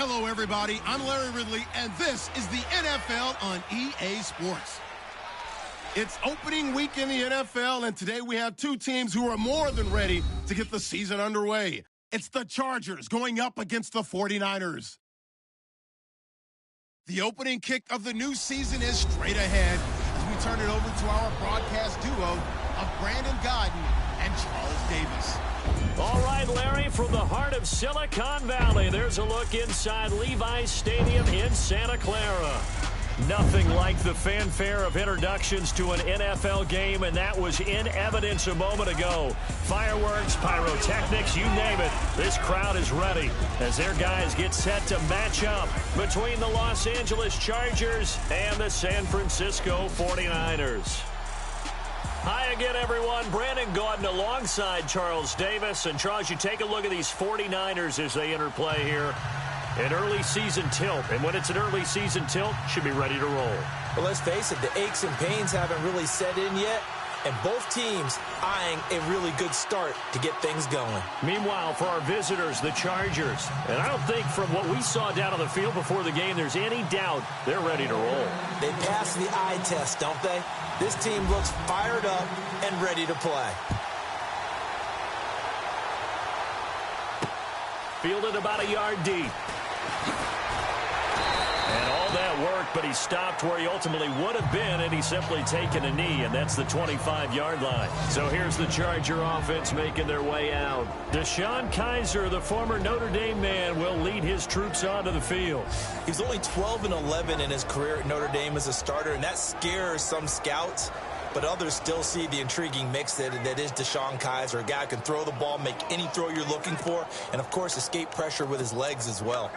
Hello, everybody. I'm Larry Ridley, and this is the NFL on EA Sports. It's opening week in the NFL, and today we have two teams who are more than ready to get the season underway. It's the Chargers going up against the 49ers. The opening kick of the new season is straight ahead as we turn it over to our broadcast duo of Brandon Godden and Charles Davis. All right, Larry, from the heart of Silicon Valley, there's a look inside Levi's Stadium in Santa Clara. Nothing like the fanfare of introductions to an NFL game, and that was in evidence a moment ago. Fireworks, pyrotechnics, you name it. This crowd is ready as their guys get set to match up between the Los Angeles Chargers and the San Francisco 49ers. Hi again, everyone. Brandon Gaudin alongside Charles Davis. And, Charles, you take a look at these 49ers as they enter play here. An early season tilt. And when it's an early season tilt, should be ready to roll. Well, let's face it, the aches and pains haven't really set in yet. And both teams eyeing a really good start to get things going. Meanwhile, for our visitors, the Chargers. And I don't think from what we saw down on the field before the game, there's any doubt they're ready to roll. They pass the eye test, don't they? This team looks fired up and ready to play. Fielded about a yard deep. And all that work, but he stopped where he ultimately would have been, and he's simply taken a knee, and that's the 25-yard line. So here's the Charger offense making their way out. DeShone Kizer, the former Notre Dame man, will lead his troops onto the field. He's only 12-11 in his career at Notre Dame as a starter, and that scares some scouts. But others still see the intriguing mix that is DeShone Kizer, a guy who can throw the ball, make any throw you're looking for, and, of course, escape pressure with his legs as well.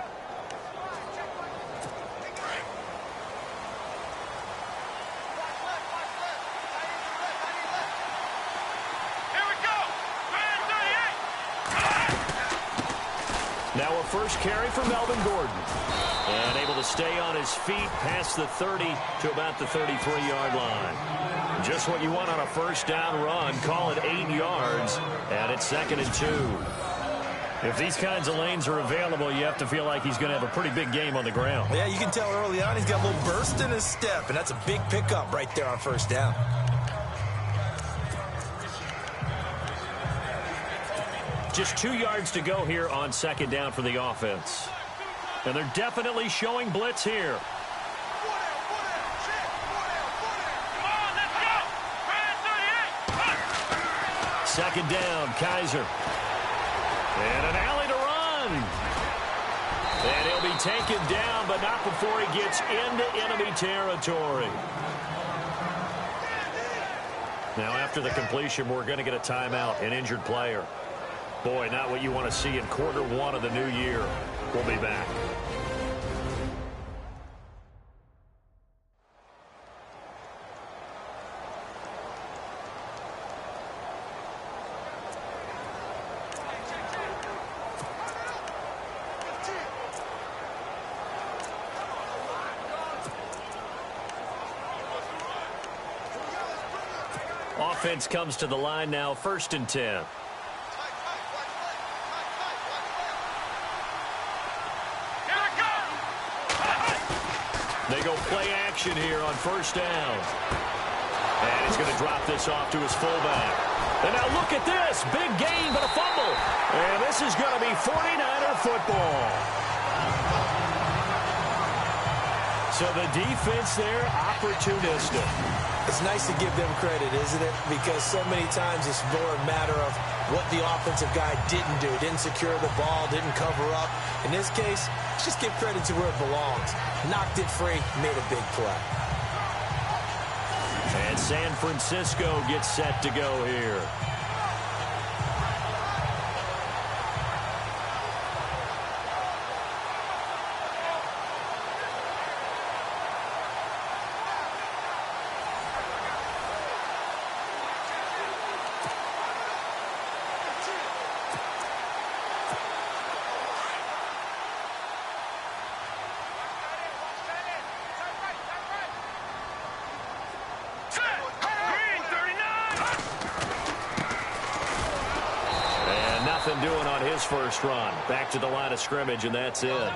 Now a first carry for Melvin Gordon. And able to stay on his feet past the 30 to about the 33-yard line. Just what you want on a first down run. Call it 8 yards. And it's 2nd and 2. If these kinds of lanes are available, you have to feel like he's going to have a pretty big game on the ground. Yeah, you can tell early on he's got a little burst in his step, and that's a big pickup right there on first down. Just 2 yards to go here on 2nd down for the offense. And they're definitely showing blitz here. Second down, Kizer. And an alley to run. And he'll be taken down, but not before he gets into enemy territory. Now, after the completion, we're going to get a timeout, an injured player. Boy, not what you want to see in quarter one of the new year. We'll be back. Offense comes to the line now, 1st and 10. They go play action here on first down. And he's going to drop this off to his fullback. And now look at this. Big gain, but a fumble. And this is going to be 49er football. So the defense there, opportunistic. It's nice to give them credit, isn't it? Because so many times it's more a matter of what the offensive guy didn't do. Didn't secure the ball, didn't cover up. In this case, let's just give credit to where it belongs. Knocked it free, made a big play. And San Francisco gets set to go here. doing on his first run. Back to the line of scrimmage, and that's it.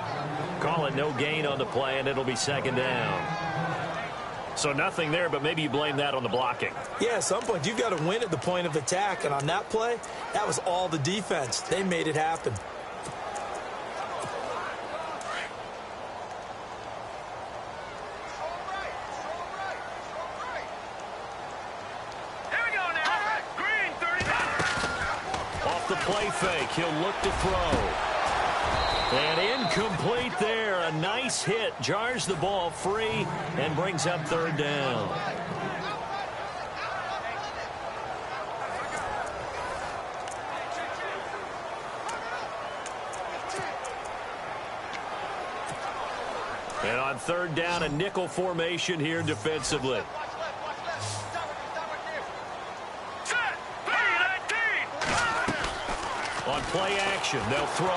Call it no gain on the play, and it'll be second down. So nothing there, but maybe you blame that on the blocking. Yeah, at some point, you've got to win at the point of attack. And on that play, that was all the defense. They made it happen. The play fake. He'll look to throw. And incomplete there. A nice hit. Jars the ball free and brings up third down. And on third down, a nickel formation here defensively. On play action, they'll throw.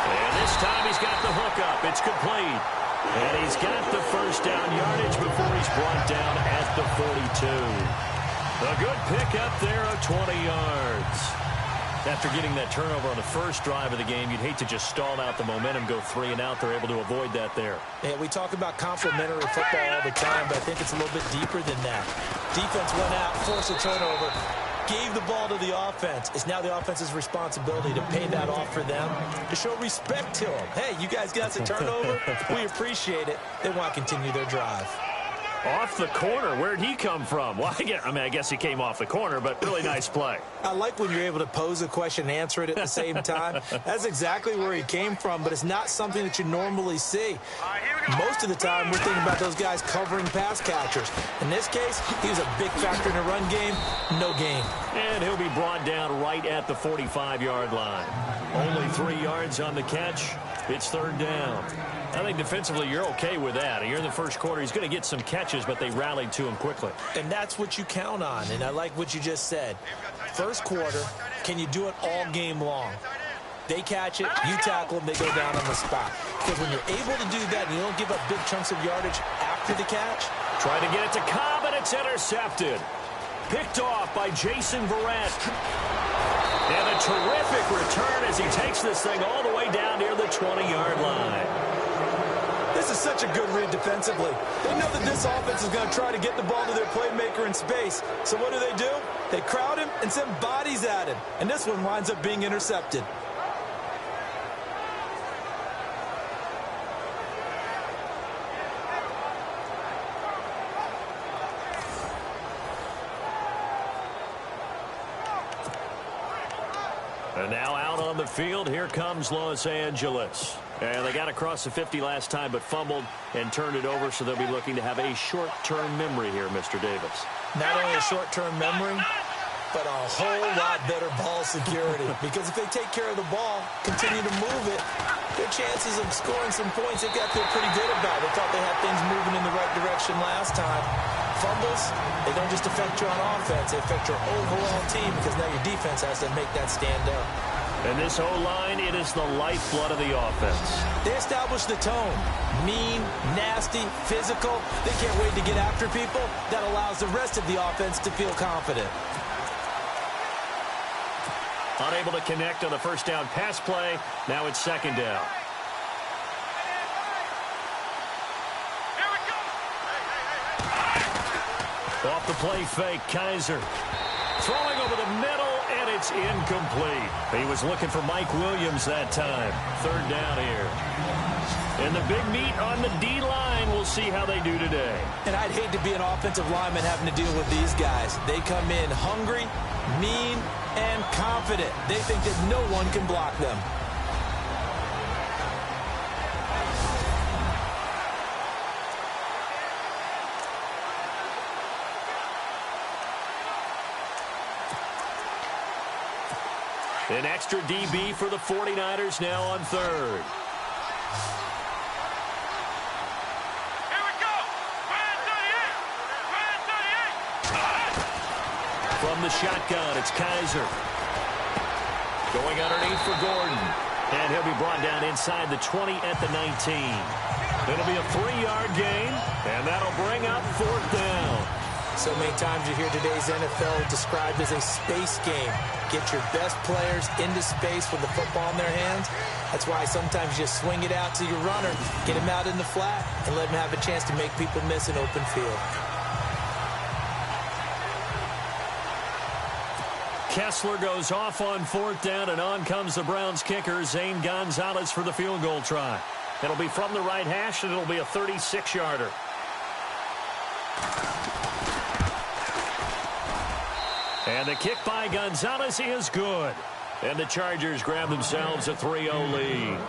And this time he's got the hook up. It's complete. And he's got the first down yardage before he's brought down at the 42. A good pickup there of 20 yards. After getting that turnover on the first drive of the game, you'd hate to just stall out the momentum, go 3 and out. They're able to avoid that there. Yeah, we talk about complementary football all the time, but I think it's a little bit deeper than that. Defense went out, forced a turnover, gave the ball to the offense. It's now the offense's responsibility to pay that off for them, to show respect to them. Hey, you guys got the turnover. We appreciate it. They want to continue their drive. Off the corner. Where'd he come from? Well, I guess he came off the corner, but really nice play. I like when you're able to pose a question and answer it at the same time. That's exactly where he came from, but it's not something that you normally see. Most of the time, we're thinking about those guys covering pass catchers. In this case, he was a big factor in the run game. No gain. And he'll be brought down right at the 45-yard line. Only 3 yards on the catch. It's third down. I think defensively you're okay with that. You're in the first quarter. He's going to get some catches, but they rallied to him quickly. And that's what you count on, and I like what you just said. First quarter, can you do it all game long? They catch it, you tackle them, they go down on the spot. Because when you're able to do that and you don't give up big chunks of yardage after the catch. Trying to get it to Cobb, and it's intercepted. Picked off by Jason Verrett. And a terrific return as he takes this thing all the way down near the 20-yard line. This is such a good read defensively. They know that this offense is going to try to get the ball to their playmaker in space. So what do? They crowd him and send bodies at him. And this one winds up being intercepted. And now out on the field, here comes Los Angeles. And they got across the 50 last time, but fumbled and turned it over, so they'll be looking to have a short-term memory here, Mr. Davis. Not only a short-term memory, but a whole lot better ball security. Because if they take care of the ball, continue to move it, their chances of scoring some points, they've got to feel pretty good about. They thought they had things moving in the right direction last time. Fumbles, they don't just affect you on offense, they affect your overall team, because now your defense has to make that stand up. And this O-line, it is the lifeblood of the offense. They establish the tone. Mean, nasty, physical. They can't wait to get after people. That allows the rest of the offense to feel confident. Unable to connect on the first down pass play. Now it's second down. Off the play fake, Kaiser. Throwing over the middle, and it's incomplete. He was looking for Mike Williams that time. Third down here. And the big meat on the D-line. We'll see how they do today. And I'd hate to be an offensive lineman having to deal with these guys. They come in hungry, mean, and confident. They think that no one can block them. An extra DB for the 49ers now on third. Here we go. From the shotgun, it's Kaiser. Going underneath for Gordon. And he'll be brought down inside the 20 at the 19. It'll be a 3-yard gain, and that'll bring up fourth down. So many times you hear today's NFL described as a space game. Get your best players into space with the football in their hands. That's why sometimes you just swing it out to your runner, get him out in the flat, and let him have a chance to make people miss an open field. Kessler goes off on 4th down, and on comes the Browns kicker, Zane Gonzalez, for the field goal try. It'll be from the right hash, and it'll be a 36-yarder. And the kick by Gonzalez is good. And the Chargers grab themselves a 3-0 lead.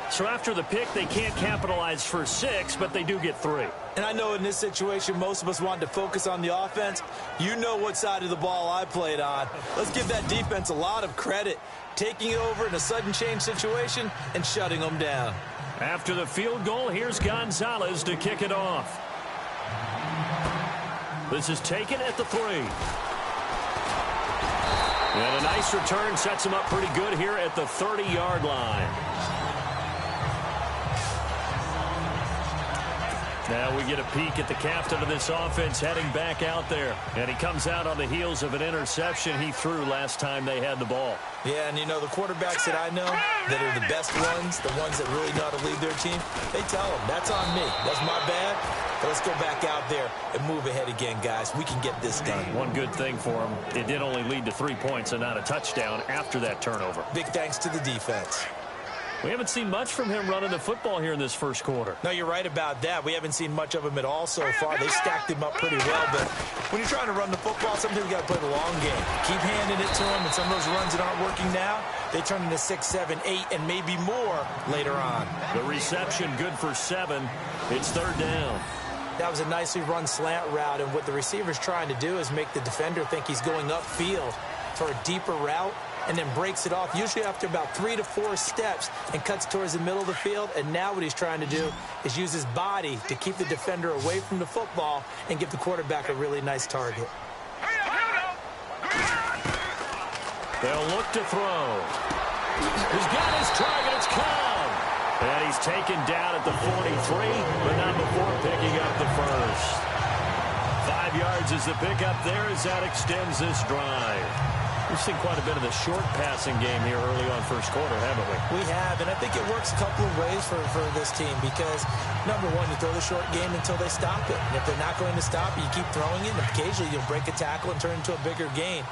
So after the pick, they can't capitalize for 6, but they do get 3. And I know in this situation, most of us want to focus on the offense. You know what side of the ball I played on. Let's give that defense a lot of credit, taking it over in a sudden change situation and shutting them down. After the field goal, here's Gonzalez to kick it off. This is taken at the 3. And a nice return sets him up pretty good here at the 30-yard line. Now we get a peek at the captain of this offense heading back out there. And he comes out on the heels of an interception he threw last time they had the ball. Yeah, and you know, the quarterbacks that I know that are the best ones, the ones that really know how to lead their team, they tell them, that's on me. That's my bad. But let's go back out there and move ahead again, guys. We can get this done. One good thing for him, it did only lead to 3 points and not a touchdown after that turnover. Big thanks to the defense. We haven't seen much from him running the football here in this first quarter. No, you're right about that. We haven't seen much of him at all so far. They stacked him up pretty well, but when you're trying to run the football, sometimes you got to play the long game. Keep handing it to him, and some of those runs that aren't working now, they turn into 6, 7, 8, and maybe more later on. The reception good for 7. It's 3rd down. That was a nicely run slant route, and what the receiver's trying to do is make the defender think he's going upfield for a deeper route, and then breaks it off, usually after about 3 to 4 steps, and cuts towards the middle of the field. And now what he's trying to do is use his body to keep the defender away from the football and give the quarterback a really nice target. They'll look to throw. He's got his target. It's Cobb. And he's taken down at the 43, but not before picking up the first. 5 yards is the pickup there as that extends this drive. We've seen quite a bit of the short passing game here early on first quarter, haven't we? We have, and I think it works a couple of ways for this team because, number one, you throw the short game until they stop it. And if they're not going to stop it, you keep throwing it, and occasionally you'll break a tackle and turn it into a bigger gain.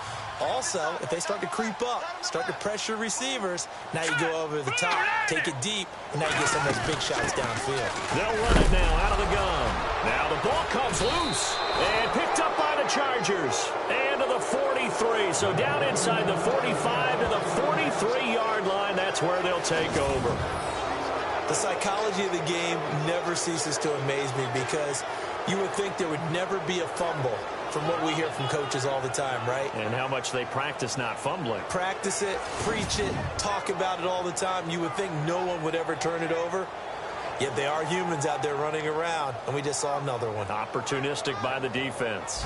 Also, if they start to creep up, start to pressure receivers, now you go over the top, take it deep, and now you get some of those big shots downfield. They'll run it now out of the gun. Now the ball comes loose and picked up by the Chargers. And to the 43. So down inside the 45 to the 43-yard line. That's where they'll take over. The psychology of the game never ceases to amaze me because you would think there would never be a fumble from what we hear from coaches all the time, right? And how much they practice not fumbling. Practice it, preach it, talk about it all the time. You would think no one would ever turn it over. Yet they are humans out there running around, and we just saw another one. Opportunistic by the defense.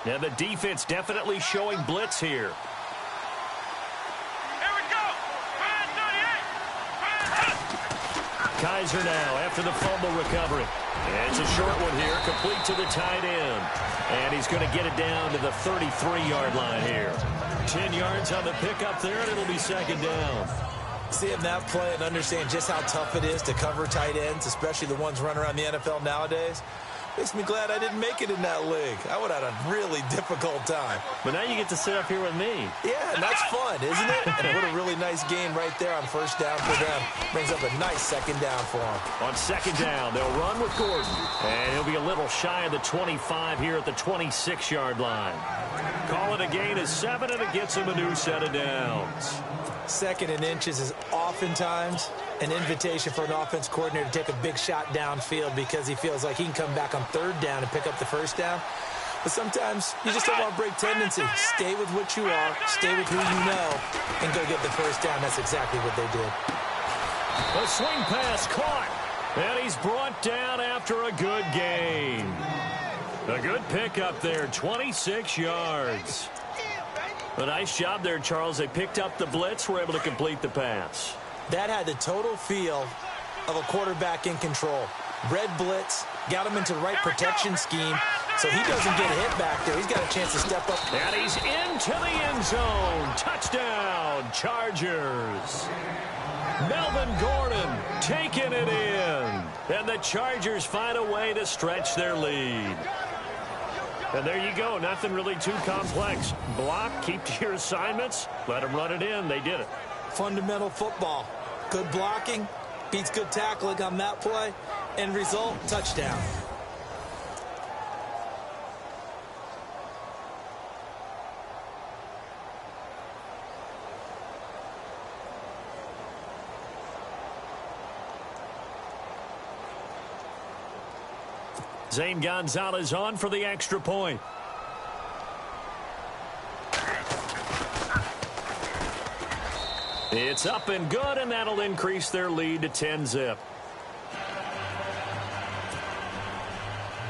Now the defense definitely showing blitz here. Kaiser now after the fumble recovery. And it's a short one here, complete to the tight end. And he's going to get it down to the 33-yard line here. 10 yards on the pickup there, and it'll be 2nd down. Seeing that play and understand just how tough it is to cover tight ends, especially the ones running around the NFL nowadays, makes me glad I didn't make it in that league. I would have had a really difficult time. But now you get to sit up here with me. Yeah, and that's fun, isn't it? And what a really nice game right there on 1st down for them. Brings up a nice 2nd down for them. On 2nd down, they'll run with Gordon. And he'll be a little shy of the 25 here at the 26-yard line. Call it a gain of 7, and it gets him a new set of downs. 2nd and inches is oftentimes an invitation for an offense coordinator to take a big shot downfield because he feels like he can come back on 3rd down and pick up the 1st down. But sometimes you just don't want to break tendency. Stay with what you are, stay with who you know, and go get the 1st down. That's exactly what they did. A swing pass caught, and he's brought down after a good gain. A good pickup there, 26 yards. A nice job there, Charles. They picked up the blitz, were able to complete the pass. That had the total feel of a quarterback in control. Red blitz, got him into the right protection scheme, so he doesn't get hit back there. He's got a chance to step up. And he's into the end zone. Touchdown, Chargers. Melvin Gordon taking it in. And the Chargers find a way to stretch their lead. And there you go. Nothing really too complex. Block, keep to your assignments, let them run it in. They did it. Fundamental football. Good blocking, beats good tackling on that play. End result, touchdown. Zane Gonzalez on for the extra point. It's up and good, and that'll increase their lead to 10-zip.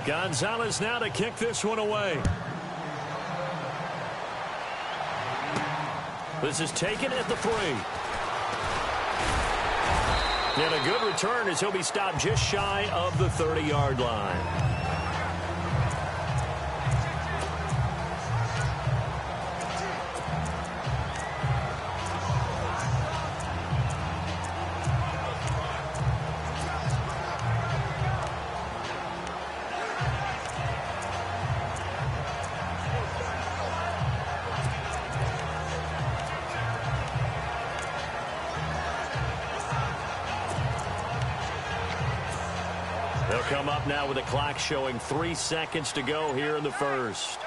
Gonzalez now to kick this one away. This is taken at the 3. And a good return as he'll be stopped just shy of the 30-yard line. They'll come up now with the clock showing 3 seconds to go here in the first.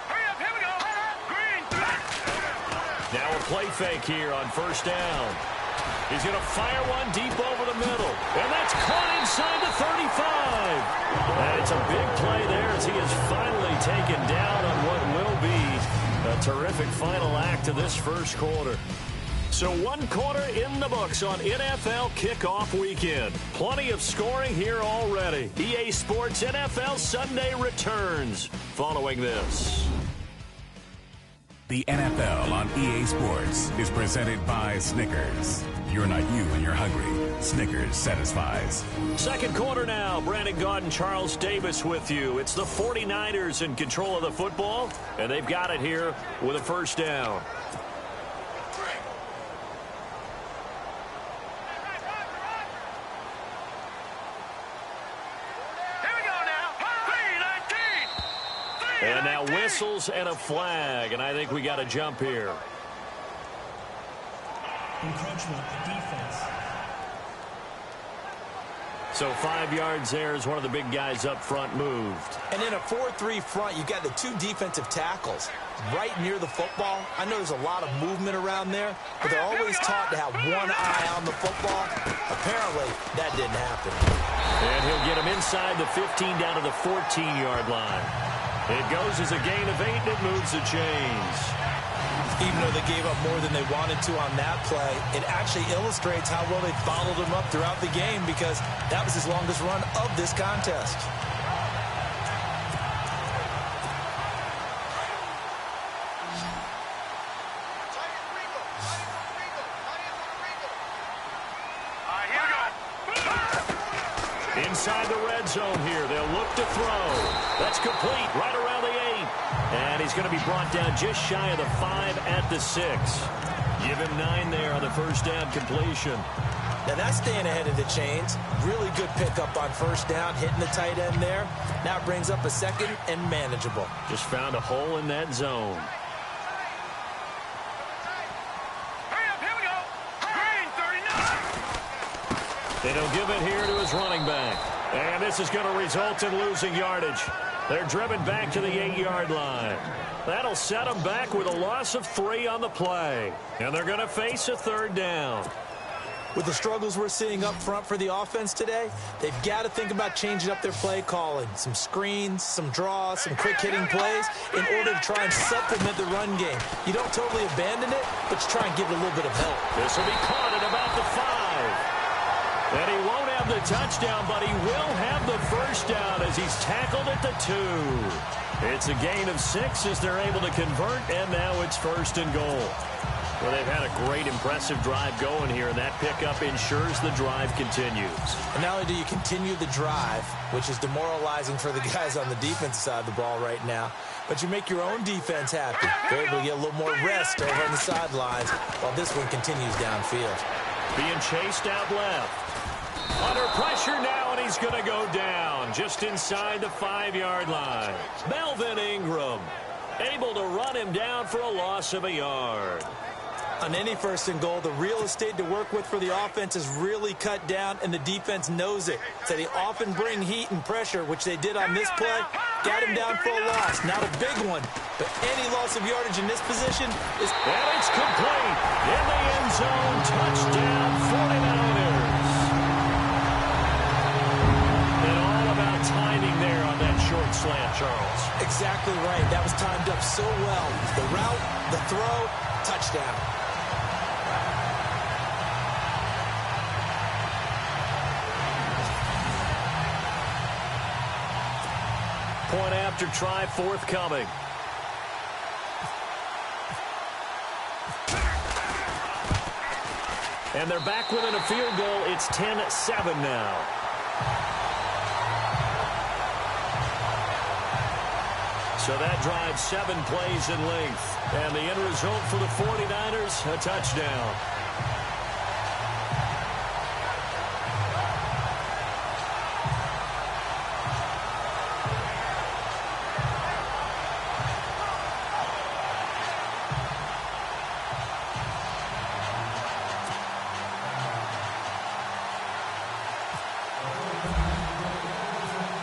Hurry up, here we go. Green. Now a play fake here on first down. He's going to fire one deep over the middle. And that's caught inside the 35. And it's a big play there as he is finally taken down on what will be a terrific final act of this first quarter. So 1 quarter in the books on NFL kickoff weekend. Plenty of scoring here already. EA Sports NFL Sunday returns following this. The NFL on EA Sports is presented by Snickers. You're not you when you're hungry. Snickers satisfies. Second quarter now. Brandon Gaudin, Charles Davis with you. It's the 49ers in control of the football, and they've got it here with a first down. And now whistles and a flag, and I think we got a jump here. Encroachment, defense. So 5 yards there as one of the big guys up front moved. And in a 4-3 front, you got the 2 defensive tackles right near the football. I know there's a lot of movement around there, but they're always taught to have one eye on the football. Apparently, that didn't happen. And he'll get him inside the 15 down to the 14-yard line. It goes as a gain of 8, and it moves the chains. Even though they gave up more than they wanted to on that play, it actually illustrates how well they followed him up throughout the game because that was his longest run of this contest. Inside the red zone here. They'll look to throw. That's complete right around the 8. And he's going to be brought down just shy of the 5 at the 6. Give him 9 there on the first down completion. Now that's staying ahead of the chains. Really good pickup on first down, hitting the tight end there. Now brings up a second and manageable. Just found a hole in that zone. Hurry up, here we go. Green, 39. They don't give it here to his running back. And this is going to result in losing yardage. They're driven back to the 8-yard line. That'll set them back with a loss of 3 on the play. And they're going to face a third down. With the struggles we're seeing up front for the offense today, they've got to think about changing up their play calling. Some screens, some draws, some quick-hitting plays in order to try and supplement the run game. You don't totally abandon it, but you try and give it a little bit of help. This will be caught at about the 5. And he won't have the touchdown, but he will have the first first down as he's tackled at the 2. It's a gain of 6 as they're able to convert, and now it's 1st and goal. Well, they've had a great, impressive drive going here, and that pickup ensures the drive continues. And not only do you continue the drive, which is demoralizing for the guys on the defensive side of the ball right now, but you make your own defense happy. They're able to get a little more rest over on the sidelines while this one continues downfield. Being chased out left. Under pressure now, and he's going to go down just inside the 5-yard line. Melvin Ingram able to run him down for a loss of a yard. On any 1st and goal, the real estate to work with for the offense is really cut down, and the defense knows it. So they often bring heat and pressure, which they did on this play. Got him down for a loss. Not a big one, but any loss of yardage in this position is... And it's complete. In the end zone, touchdown 49ers. And all about timing there on that short slant, Charles. Exactly right. That was timed up so well. The route, the throw, touchdown. Point after try forthcoming. And they're back within a field goal. It's 10-7 now. So that drives 7 plays in length. And the end result for the 49ers, a touchdown.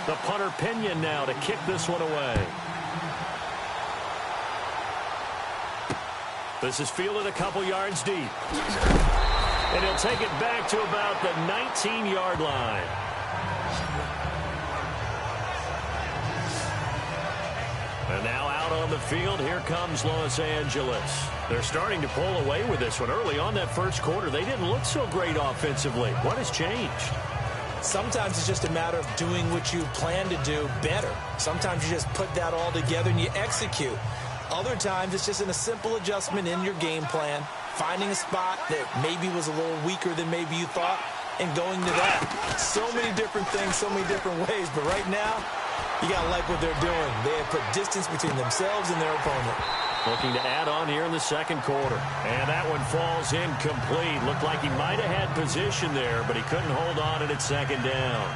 The punter Pinion now to kick this one away. This is fielded a couple yards deep. And he'll take it back to about the 19-yard line. And now out on the field, here comes Los Angeles. They're starting to pull away with this one. Early on that first quarter, they didn't look so great offensively. What has changed? Sometimes it's just a matter of doing what you plan to do better. Sometimes you just put that all together and you execute. Other times it's just a simple adjustment in your game plan, finding a spot that maybe was a little weaker than maybe you thought, and going to that. So many different things, so many different ways, but right now, you got to like what they're doing. They have put distance between themselves and their opponent. Looking to add on here in the second quarter. And that one falls incomplete. Looked like he might have had position there, but he couldn't hold on, and it's 2nd down.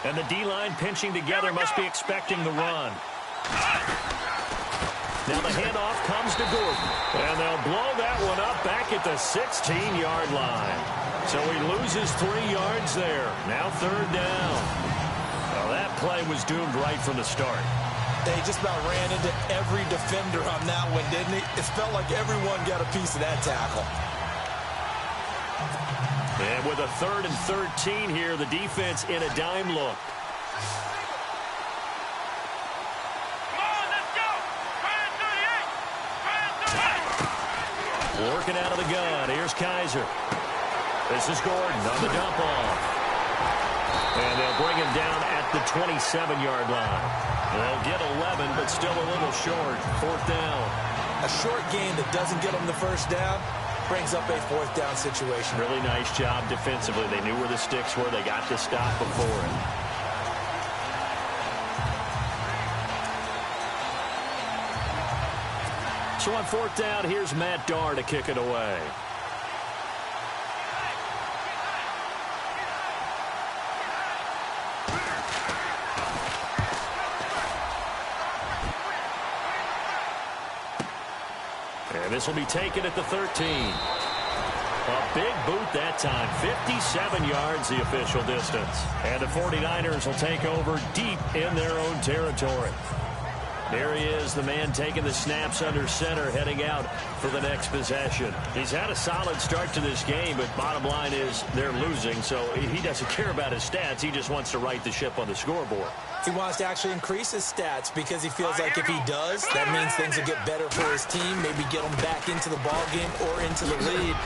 And the D-line pinching together must be expecting the run. Now the handoff comes to Gordon. And they'll blow that one up back at the 16-yard line. So he loses 3 yards there. Now 3rd down. Well, that play was doomed right from the start. They just about ran into every defender on that one, didn't he? It felt like everyone got a piece of that tackle. And with a 3rd and 13 here, the defense in a dime look. Come on, let's go! Fire 38! Working out of the gun. Here's Kaiser. This is Gordon on the dump off. And they'll bring him down at the 27-yard line. They'll get 11, but still a little short. 4th down. A short game that doesn't get them the first down brings up a 4th down situation. Really nice job defensively. They knew where the sticks were. They got the stop before it. So on 4th down, here's Matt Darr to kick it away. And this will be taken at the 13. A Big boot that time. 57 yards the official distance. And the 49ers will take over deep in their own territory. There he is, the man taking the snaps under center, heading out for the next possession. He's had a solid start to this game, but bottom line is they're losing, so he doesn't care about his stats. He just wants to right the ship on the scoreboard. He wants to actually increase his stats because he feels like if he does, that means things will get better for his team, maybe get him back into the ball game or into the lead.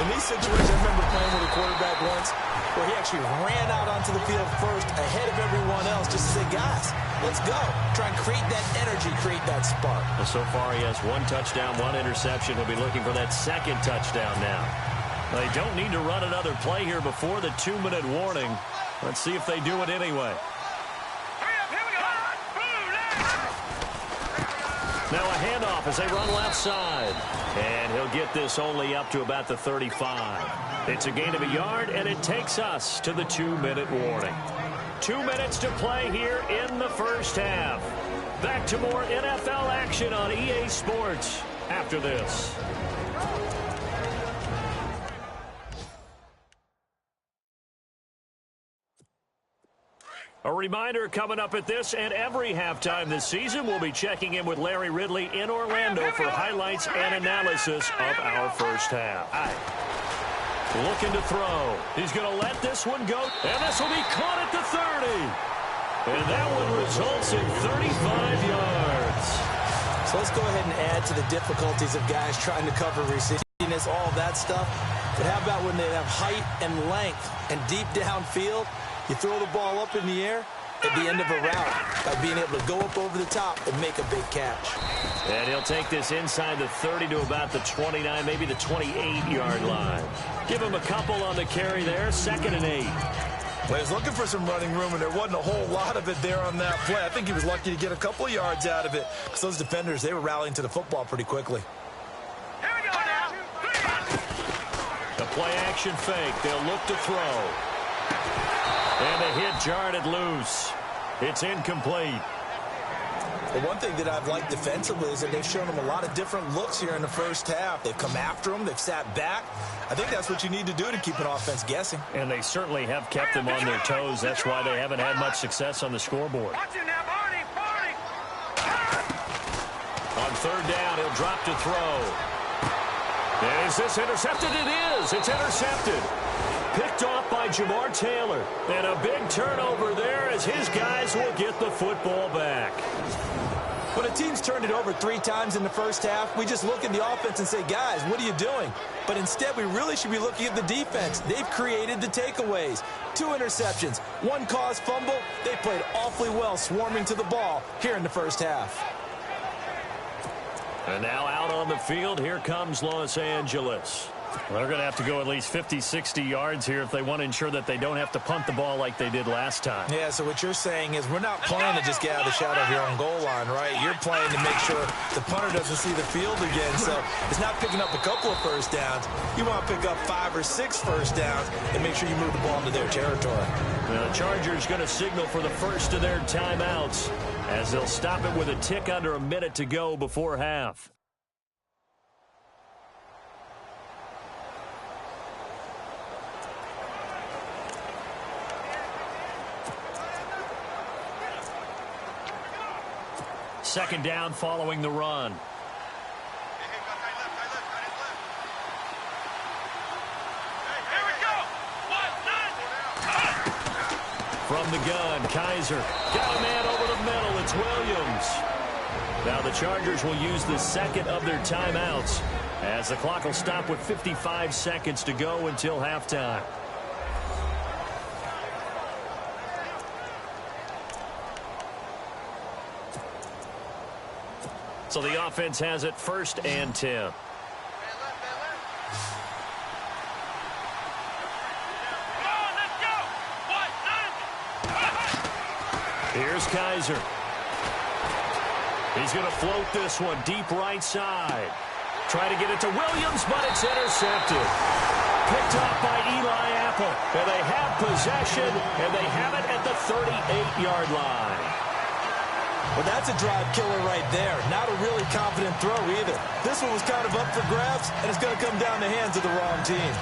In these situations, I remember playing with a quarterback once where he actually ran out onto the field first ahead of everyone else just to say, guys, let's go. Try and create that energy, create that spark. Well, so far he has 1 touchdown, 1 interception. He'll be looking for that second touchdown now. They don't need to run another play here before the 2-minute warning. Let's see if they do it anyway. Now a handoff as they run left side. And he'll get this only up to about the 35. It's a gain of a yard, and it takes us to the 2-minute warning. 2 minutes to play here in the first half. Back to more NFL action on EA Sports after this. A reminder coming up at this and every halftime this season, we'll be checking in with Larry Ridley in Orlando for highlights and analysis of our first half. Looking to throw. He's going to let this one go, and this will be caught at the 30. And that one results in 35 yards. So let's go ahead and add to the difficulties of guys trying to cover receiving, all that stuff. But how about when they have height and length and deep downfield? You throw the ball up in the air at the end of a route by being able to go up over the top and make a big catch. And he'll take this inside the 30 to about the 29, maybe the 28-yard line. Give him a couple on the carry there, 2nd and 8. Well, he was looking for some running room, and there wasn't a whole lot of it there on that play. I think he was lucky to get a couple of yards out of it because those defenders, they were rallying to the football pretty quickly. Here we go now. The play-action fake. They'll look to throw. And the hit jarred it loose. It's incomplete. The one thing that I've liked defensively is that they've shown them a lot of different looks here in the first half. They've come after them. They've sat back. I think that's what you need to do to keep an offense guessing. And they certainly have kept them on their toes. That's why they haven't had much success on the scoreboard. Watch it now, Barney. On 3rd down, he'll drop to throw. Is this intercepted? It is. It's intercepted. Picked off by Jamar Taylor. And a big turnover there as his guys will get the football back. When a team's turned it over 3 times in the first half, we just look at the offense and say, guys, what are you doing? But instead, we really should be looking at the defense. They've created the takeaways. 2 interceptions, 1 caused fumble. They played awfully well swarming to the ball here in the first half. And now out on the field, here comes Los Angeles. Well, they're going to have to go at least 50, 60 yards here if they want to ensure that they don't have to punt the ball like they did last time. Yeah, so what you're saying is we're not playing to just get out of the shadow of your own goal line, right? You're playing to make sure the punter doesn't see the field again. So it's not picking up a couple of first downs. You want to pick up 5 or 6 first downs and make sure you move the ball into their territory. Now, the Chargers going to signal for the first of their timeouts as they'll stop it with a tick under a minute to go before half. Second down following the run. Here we go. From the gun, Kaiser. Got a man over the middle. It's Williams. Now the Chargers will use the second of their timeouts as the clock will stop with 55 seconds to go until halftime. So the offense has it 1st and 10. Here's Kaiser. He's going to float this one deep right side. Try to get it to Williams, but it's intercepted. Picked off by Eli Apple. And they have possession, and they have it at the 38-yard line. Well, that's a drive killer right there. Not a really confident throw either. This one was kind of up for grabs, and it's going to come down the hands of the wrong team.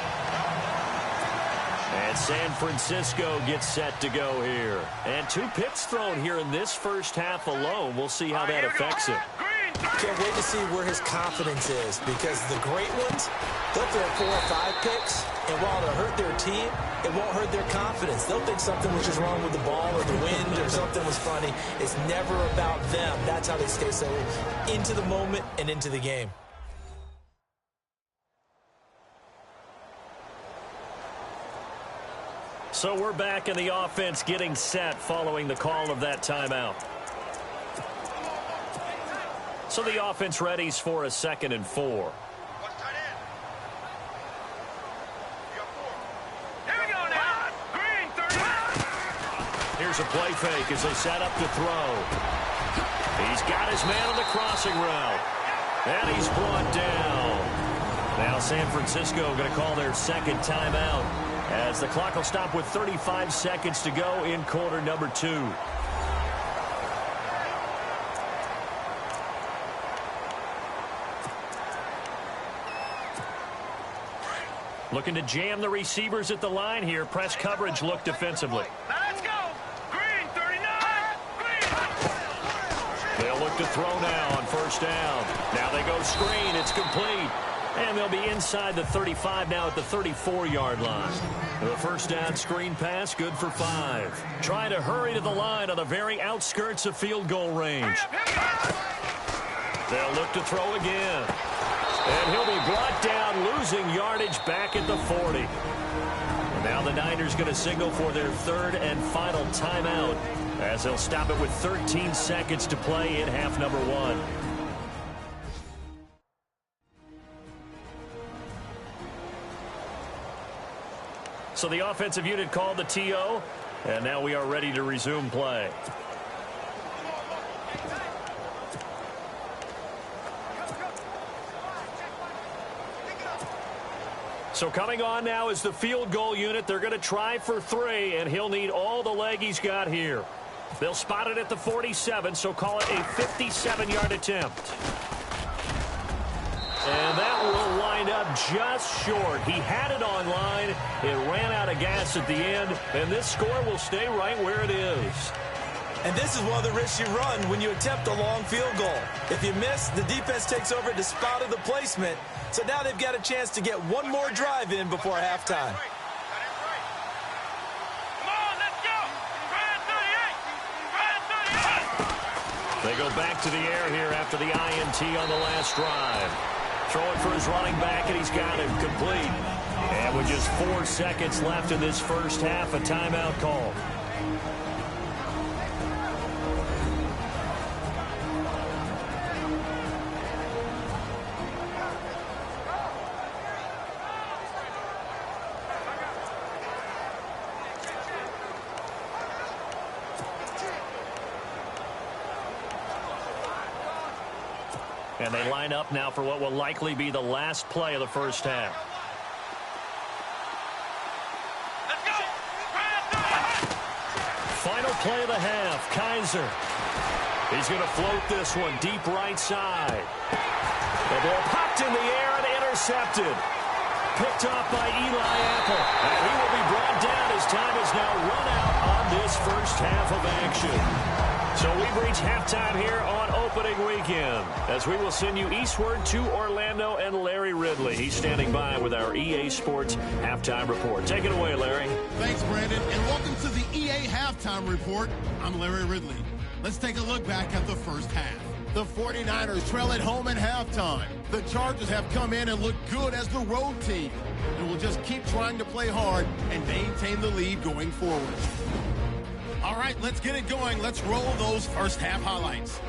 And San Francisco gets set to go here. And 2 picks thrown here in this first half alone. We'll see how that affects him. Can't wait to see where his confidence is, because the great ones, they'll throw 4 or 5 picks, and while it'll hurt their team, it won't hurt their confidence. They'll think something was just wrong with the ball or the wind or something was funny. It's never about them. That's how they stay so into the moment and into the game. So we're back in the offense getting set following the call of that timeout. So the offense readies for a 2nd and 4. Here's a play fake as they set up to throw. He's got his man on the crossing route. And he's brought down. Now San Francisco going to call their 2nd timeout as the clock will stop with 35 seconds to go in quarter number 2. Looking to jam the receivers at the line here. Press coverage look defensively. Let's go. Green, 39. Green. They'll look to throw now on 1st down. Now they go screen. It's complete. And they'll be inside the 35 now at the 34-yard line. The 1st down screen pass, good for 5. Trying to hurry to the line on the very outskirts of field goal range. They'll look to throw again. And he'll be brought down, losing yardage back at the 40. And now the Niners going to signal for their 3rd and final timeout as they'll stop it with 13 seconds to play in half number 1. So the offensive unit called the TO, and now we are ready to resume play. So coming on now is the field goal unit. They're going to try for 3, and he'll need all the leg he's got here. They'll spot it at the 47, so call it a 57-yard attempt. And that will wind up just short. He had it on line. It ran out of gas at the end, and this score will stay right where it is. And this is one of the risks you run when you attempt a long field goal. If you miss, the defense takes over the spot of the placement. So now they've got a chance to get one more drive in before halftime. Come on, let's go. Red 38. Red 38. They go back to the air here after the INT on the last drive. Throwing for his running back, and he's got him complete. And with just 4 seconds left in this first half, a timeout call. And they line up now for what will likely be the last play of the first half. Let's go. Red 38. Final play of the half, Kaiser. He's going to float this one deep right side. The ball popped in the air and intercepted. Picked off by Eli Apple. And he will be brought down as time is now run out on this first half of action. So we've reached halftime here on opening weekend as we will send you eastward to Orlando and Larry Ridley. He's standing by with our EA Sports Halftime Report. Take it away, Larry. Thanks, Brandon, and welcome to the EA Halftime Report. I'm Larry Ridley. Let's take a look back at the first half. The 49ers trail at home at halftime. The Chargers have come in and looked good as the road team and will just keep trying to play hard and maintain the lead going forward. All right, let's get it going. Let's roll those first half highlights.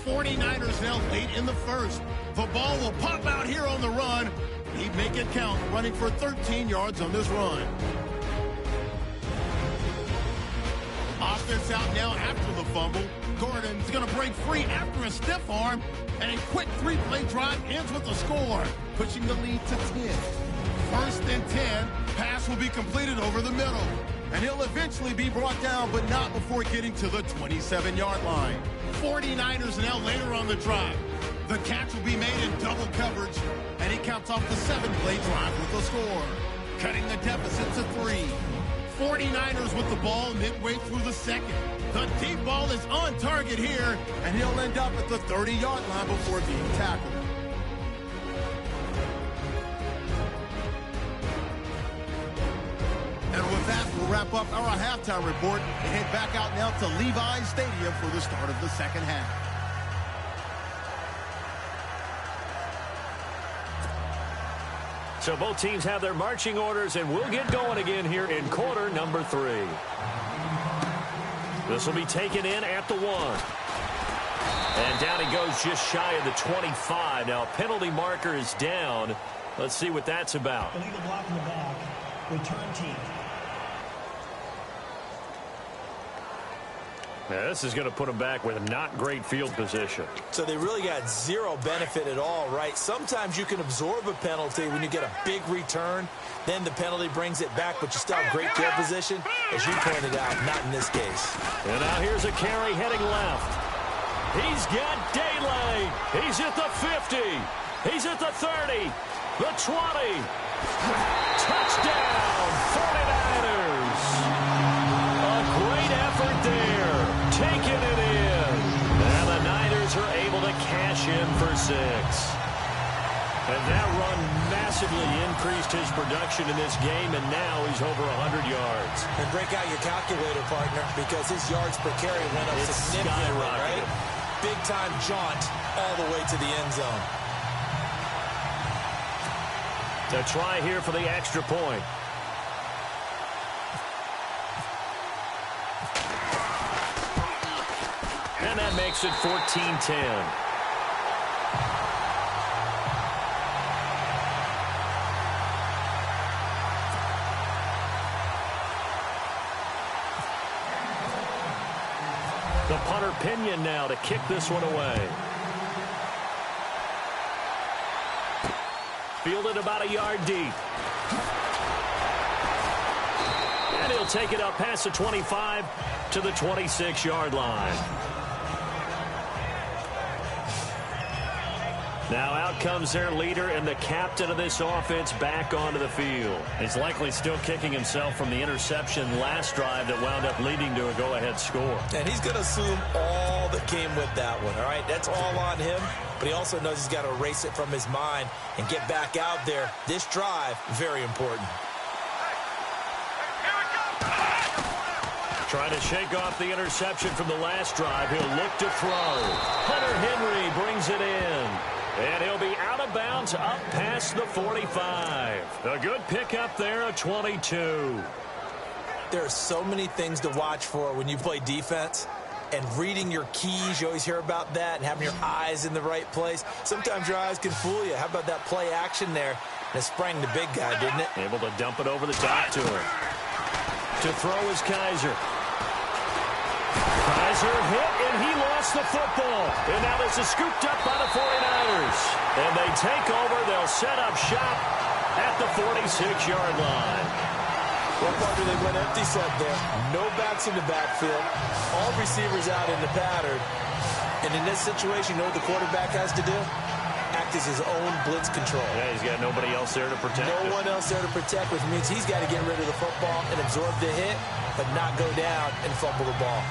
'49ers now late in the first. The ball will pop out here on the run. He'd make it count, running for 13 yards on this run. Offense out now after the fumble. Gordon's going to break free after a stiff arm, and a quick 3-play drive ends with a score, pushing the lead to 10. 1st and 10, pass will be completed over the middle. and he'll eventually be brought down, but not before getting to the 27-yard line. 49ers now later on the drive. The catch will be made in double coverage, and he counts off the 7-play drive with a score, cutting the deficit to 3. 49ers with the ball midway through the second. The deep ball is on target here, and he'll end up at the 30-yard line before being tackled. And with that, we'll wrap up our halftime report and head back out now to Levi's Stadium for the start of the second half. So both teams have their marching orders, and we'll get going again here in quarter number 3. This will be taken in at the 1. And down he goes just shy of the 25. Now, penalty marker is down. Let's see what that's about. Illegal block in the back. Return team. Yeah, this is going to put them back with not great field position. So they really got zero benefit at all, right? Sometimes you can absorb a penalty when you get a big return. Then the penalty brings it back, but you still have great field position. As you pointed out, not in this case. And now here's a carry heading left. He's got daylight. He's at the 50. He's at the 30. The 20. Touchdown, 49ers. A great effort there. Taking it in. And the Niners are able to cash in for 6. And that run massively increased his production in this game, and now he's over 100 yards. And break out your calculator, partner, because his yards per carry went up significantly, right? Big-time jaunt all the way to the end zone. To try here for the extra point. And that makes it 14-10. The punter Pinion now to kick this one away. Fielded about a yard deep. And he'll take it up past the 25 to the 26-yard line. Now out comes their leader and the captain of this offense back onto the field. He's likely still kicking himself from the interception last drive that wound up leading to a go-ahead score. And he's going to assume all that came with that one, all right? That's all on him, but he also knows he's got to erase it from his mind and get back out there. This drive, very important. Trying to shake off the interception from the last drive. He'll look to throw. Hunter Henry brings it in. And he'll be out of bounds up past the 45. A good pickup there, a 22. There are so many things to watch for when you play defense. And reading your keys, you always hear about that, and having your eyes in the right place. Sometimes your eyes can fool you. How about that play action there? And it sprang the big guy, didn't it? Able to dump it over the top to him. To throw is Kaiser. Kaiser hit, and he lost the football. And now this is scooped up by the 49ers. And they take over. They'll set up shop at the 46-yard line. Well, partner, they went empty set there. No backs in the backfield. All receivers out in the pattern. And in this situation, you know what the quarterback has to do? Act as his own blitz control. Yeah, he's got nobody else there to protect him. No one else there to protect, which means he's got to get rid of the football and absorb the hit, but not go down and fumble the ball.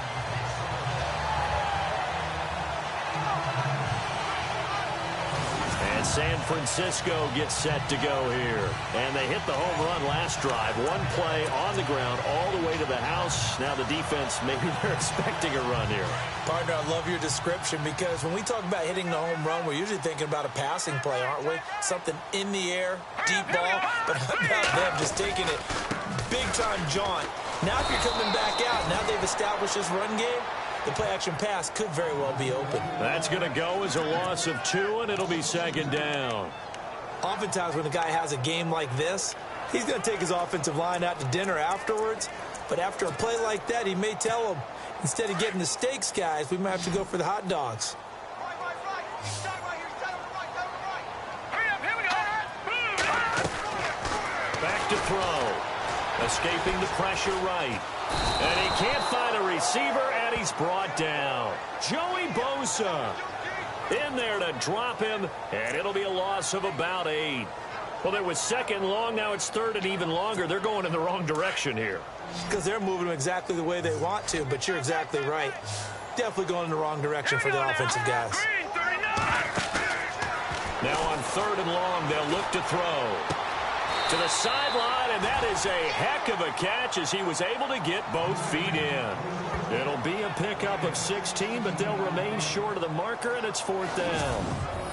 And San Francisco gets set to go here. And they hit the home run last drive. One play on the ground all the way to the house. Now the defense, maybe they're expecting a run here. Partner, I love your description because when we talk about hitting the home run, we're usually thinking about a passing play, aren't we? Something in the air, deep ball. But how about them just taking it big-time jaunt? Now if you're coming back out, now they've established this run game, the play-action pass could very well be open. That's going to go as a loss of 2, and it'll be second down. Oftentimes when a guy has a game like this, he's going to take his offensive line out to dinner afterwards. But after a play like that, he may tell them, instead of getting the steaks, guys, we might have to go for the hot dogs. Back to throw. Escaping the pressure right. And he can't find a receiver, and he's brought down. Joey Bosa in there to drop him, and it'll be a loss of about 8. Well, there was second long. Now it's third and even longer. They're going in the wrong direction here. Because they're moving exactly the way they want to, but you're exactly right. Definitely going in the wrong direction for the offensive guys. Now on third and long, they'll look to throw. To the sideline, and that is a heck of a catch as he was able to get both feet in. It'll be a pickup of 16, but they'll remain short of the marker, and it's fourth down.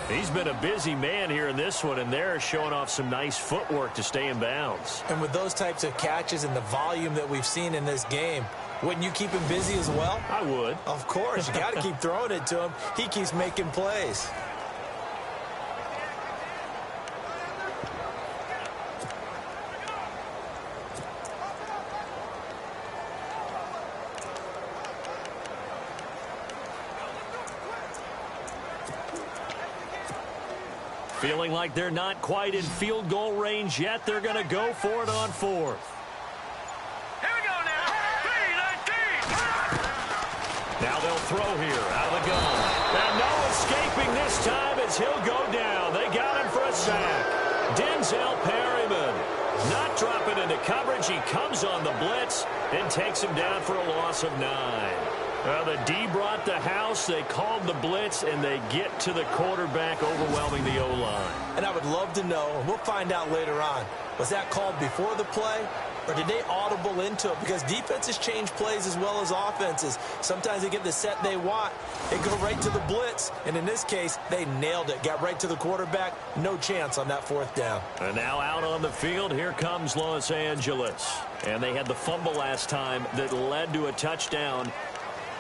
He's been a busy man here in this one, and they're showing off some nice footwork to stay in bounds. And with those types of catches and the volume that we've seen in this game, wouldn't you keep him busy as well? I would. Of course. You got to keep throwing it to him. He keeps making plays. Feeling like they're not quite in field goal range yet. They're going to go for it on fourth. Here we go now. 3-19. Now they'll throw here out of the gun. And no escaping this time as he'll go down. They got him for a sack. Denzel Perryman not dropping into coverage. He comes on the blitz and takes him down for a loss of 9. Well, the D brought the house. They called the blitz, and they get to the quarterback, overwhelming the O-line. And I would love to know, and we'll find out later on, was that called before the play, or did they audible into it? Because defenses change plays as well as offenses. Sometimes they get the set they want. They go right to the blitz, and in this case, they nailed it. Got right to the quarterback. No chance on that fourth down. And now out on the field, here comes Los Angeles. And they had the fumble last time that led to a touchdown.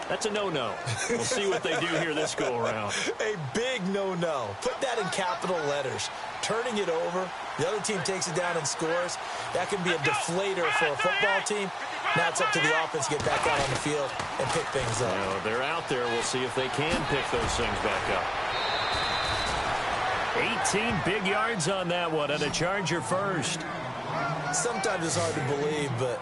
That's a no-no. We'll see what they do here this go-around. A big no-no. Put that in capital letters. Turning it over, the other team takes it down and scores. That can be a deflator for a football team. Now it's up to the offense to get back out on the field and pick things up. Well, they're out there. We'll see if they can pick those things back up. 18 big yards on that one, and a Charger first. Sometimes it's hard to believe, but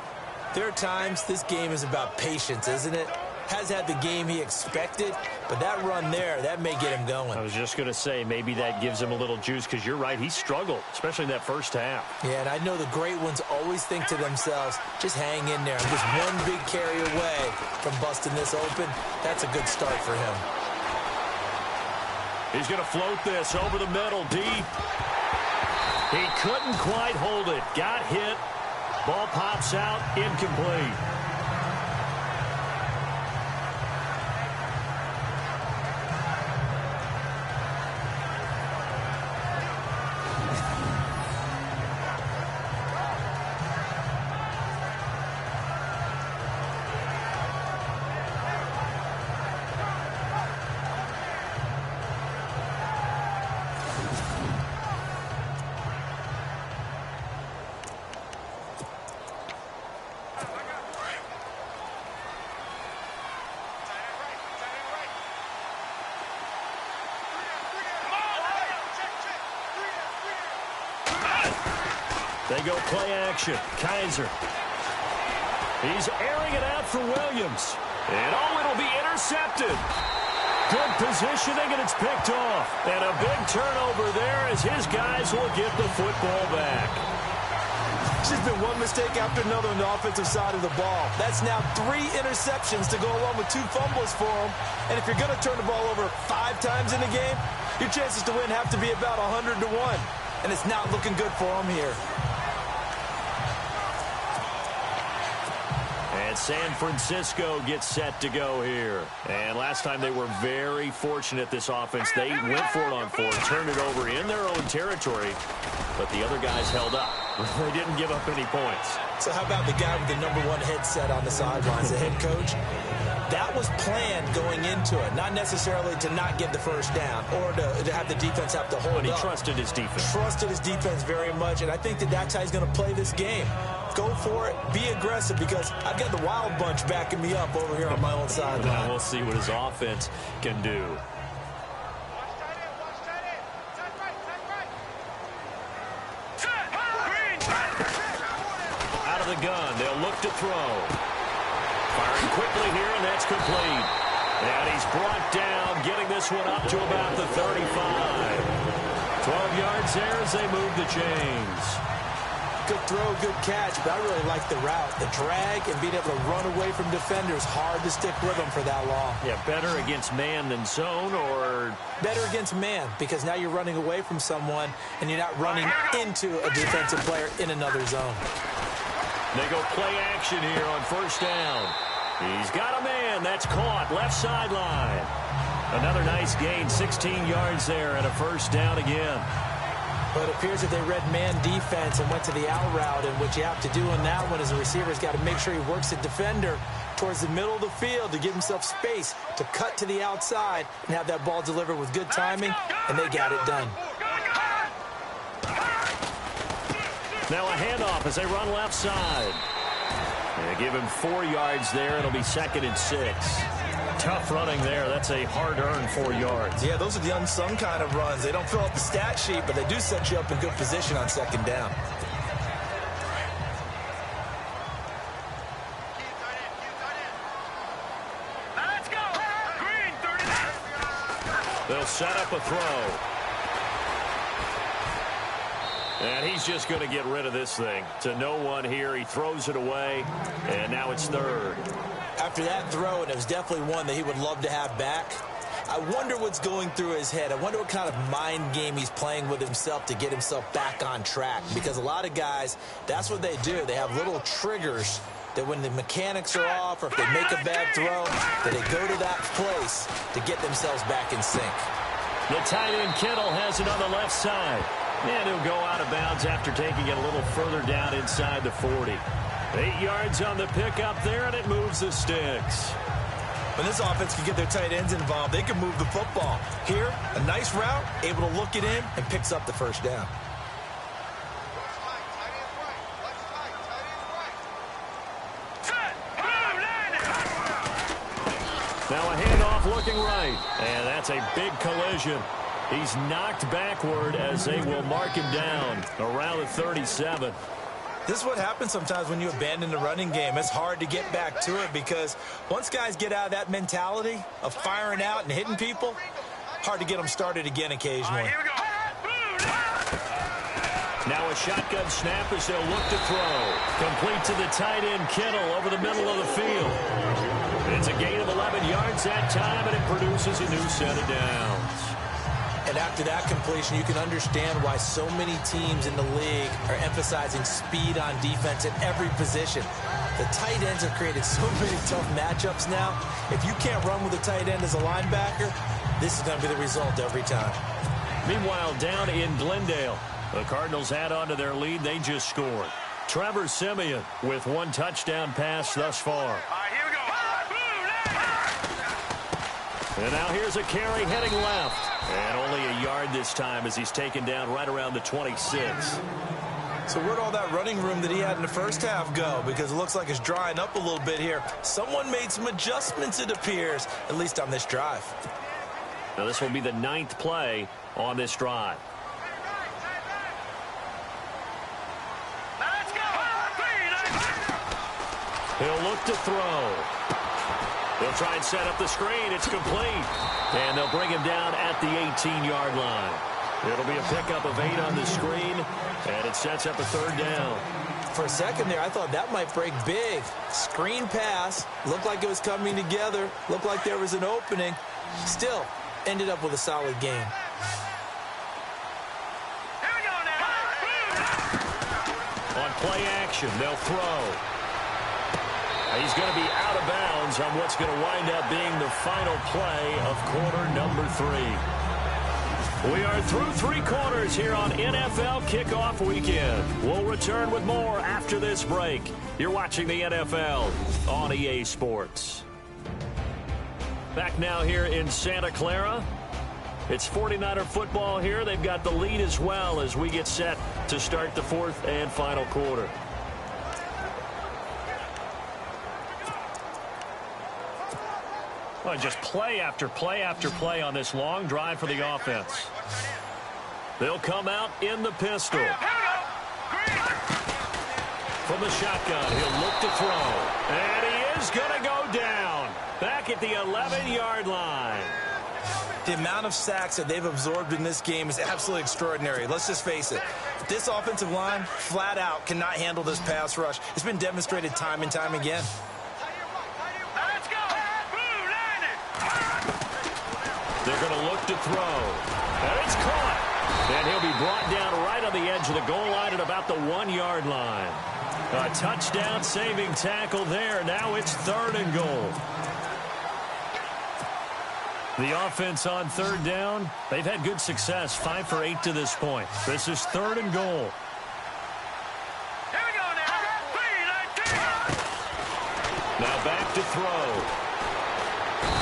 there are times this game is about patience, isn't it? Has had the game he expected, but that run there, that may get him going. I was just going to say, maybe that gives him a little juice, because you're right, he struggled, especially in that first half. Yeah, and I know the great ones always think to themselves, just hang in there. I'm just one big carry away from busting this open. That's a good start for him. He's going to float this over the middle, deep. He couldn't quite hold it. Got hit. Ball pops out, incomplete. They go play action. Kaiser. He's airing it out for Williams. And it'll be intercepted. Good positioning, and it's picked off. And a big turnover there as his guys will get the football back. It's just been one mistake after another on the offensive side of the ball. That's now 3 interceptions to go along with 2 fumbles for him. And if you're going to turn the ball over 5 times in a game, your chances to win have to be about 100 to 1. And it's not looking good for him here. And San Francisco gets set to go here. And last time they were very fortunate, this offense. They went for it on 4, turned it over in their own territory, but the other guys held up. They didn't give up any points. So how about the guy with the #1 headset on the sidelines, the head coach? That was planned going into it, not necessarily to not get the first down or to have the defense have to hold up. But he trusted his defense. Trusted his defense very much, and I think that's how he's going to play this game. Go for it. Be aggressive, because I've got the wild bunch backing me up over here on my own sideline. We'll see what his offense can do. of the gun. They'll look to throw. Firing quickly here, and that's complete. And he's brought down, getting this one up to about the 35. 12 yards there as they move the chains. Good throw, good catch, but I really like the route. The drag and being able to run away from defenders, hard to stick with them for that long. Yeah, better against man than zone, or? Better against man, because now you're running away from someone and you're not running into a defensive player in another zone. They go play action here on first down. He's got a man. That's caught. Left sideline. Another nice gain, 16 yards there, and a first down again. But it appears that they read man defense and went to the out route, and what you have to do in that one is the receiver's got to make sure he works the defender towards the middle of the field to give himself space to cut to the outside and have that ball delivered with good timing, and they got it done. Now a handoff as they run left side. They give him 4 yards there. It'll be 2nd and 6. Tough running there. That's a hard-earned 4 yards. Yeah, those are the unsung kind of runs. They don't fill up the stat sheet, but they do set you up in good position on 2nd down. Let's go. Green, 30. They'll set up a throw. And he's just going to get rid of this thing. To no one here. He throws it away, and now it's 3rd. After that throw, and it was definitely one that he would love to have back, I wonder what's going through his head. I wonder what kind of mind game he's playing with himself to get himself back on track. Because a lot of guys, that's what they do. They have little triggers that when the mechanics are off or if they make a bad throw, that they go to that place to get themselves back in sync. The tight end Kittle has it on the left side. And he'll go out of bounds after taking it a little further down inside the 40. 8 yards on the pickup there, and it moves the sticks. When this offense can get their tight ends involved, they can move the football. Here, a nice route, able to look it in, and picks up the first down. Now a handoff looking right, and that's a big collision. He's knocked backward as they will mark him down around the 37. This is what happens sometimes when you abandon the running game. It's hard to get back to it because once guys get out of that mentality of firing out and hitting people, hard to get them started again occasionally. Here we go. Now a shotgun snap as they'll look to throw. Complete to the tight end Kittle over the middle of the field. It's a gain of 11 yards that time, and it produces a new set of downs. And after that completion, you can understand why so many teams in the league are emphasizing speed on defense at every position. The tight ends have created so many tough matchups now. If you can't run with a tight end as a linebacker, this is going to be the result every time. Meanwhile, down in Glendale, the Cardinals add on to their lead. They just scored. Trevor Siemian with 1 touchdown pass thus far. Here we go. And now here's a carry heading left. And only a yard this time as he's taken down right around the 26. So where'd all that running room that he had in the first half go? Because it looks like it's drying up a little bit here. Someone made some adjustments, it appears, at least on this drive. Now this will be the 9th play on this drive. Let's go. He'll look to throw. They'll try and set up the screen. It's complete. And they'll bring him down at the 18-yard line. It'll be a pickup of 8 on the screen, and it sets up a 3rd down. For a second there, I thought that might break big. Screen pass. Looked like it was coming together. Looked like there was an opening. Still, ended up with a solid game. Here we go now. On play action, they'll throw. He's going to be out of bounds on what's going to wind up being the final play of quarter number 3. We are through 3 quarters here on NFL Kickoff Weekend. We'll return with more after this break. You're watching the NFL on EA Sports. Back now here in Santa Clara. It's 49er football here. They've got the lead as well as we get set to start the 4th and final quarter. Well, just play after play after play on this long drive for the offense. They'll come out in the pistol. From from the shotgun. He'll look to throw. And he is going to go down. Back at the 11-yard line. The amount of sacks that they've absorbed in this game is absolutely extraordinary. Let's just face it. This offensive line, flat out, cannot handle this pass rush. It's been demonstrated time and time again. Let's go. Blue line it. They're going to look to throw. And it's caught. And he'll be brought down right on the edge of the goal line at about the 1-yard line. A touchdown saving tackle there. Now it's 3rd and goal. The offense on 3rd down, they've had good success, 5 for 8 to this point. This is 3rd and goal. Here we go now. 3-19. Now back to throw.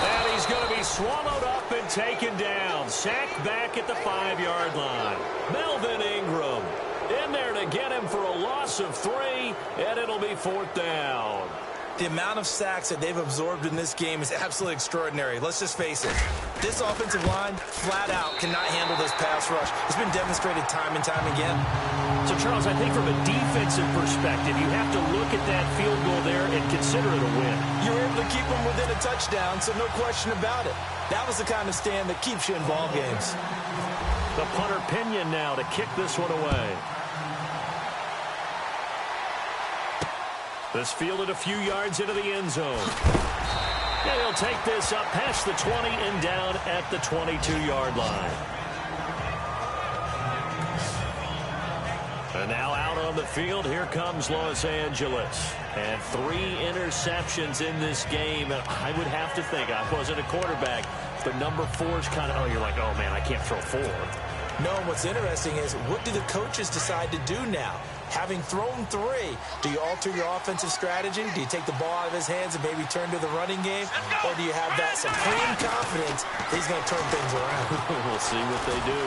And he's going to be swallowed up and taken down. Sacked back at the 5-yard line. Melvin Ingram in there to get him for a loss of 3, and it'll be 4th down. The amount of sacks that they've absorbed in this game is absolutely extraordinary. Let's just face it. This offensive line, flat out, cannot handle this pass rush. It's been demonstrated time and time again. So, Charles, I think from a defensive perspective, you have to look at that field goal there and consider it a win. You're able to keep them within a touchdown, so no question about it. That was the kind of stand that keeps you in ball games. The punter Pinion now to kick this one away. This fielded a few yards into the end zone. And he'll take this up past the 20 and down at the 22-yard line. And now out on the field, here comes Los Angeles. And 3 interceptions in this game. And I would have to think, I wasn't a quarterback, but number 4 is kind of, oh, you're like, oh, man, I can't throw 4. No, what's interesting is, what do the coaches decide to do now? Having thrown 3, do you alter your offensive strategy? Do you take the ball out of his hands and maybe turn to the running game? Or do you have that supreme confidence that he's going to turn things around? We'll see what they do.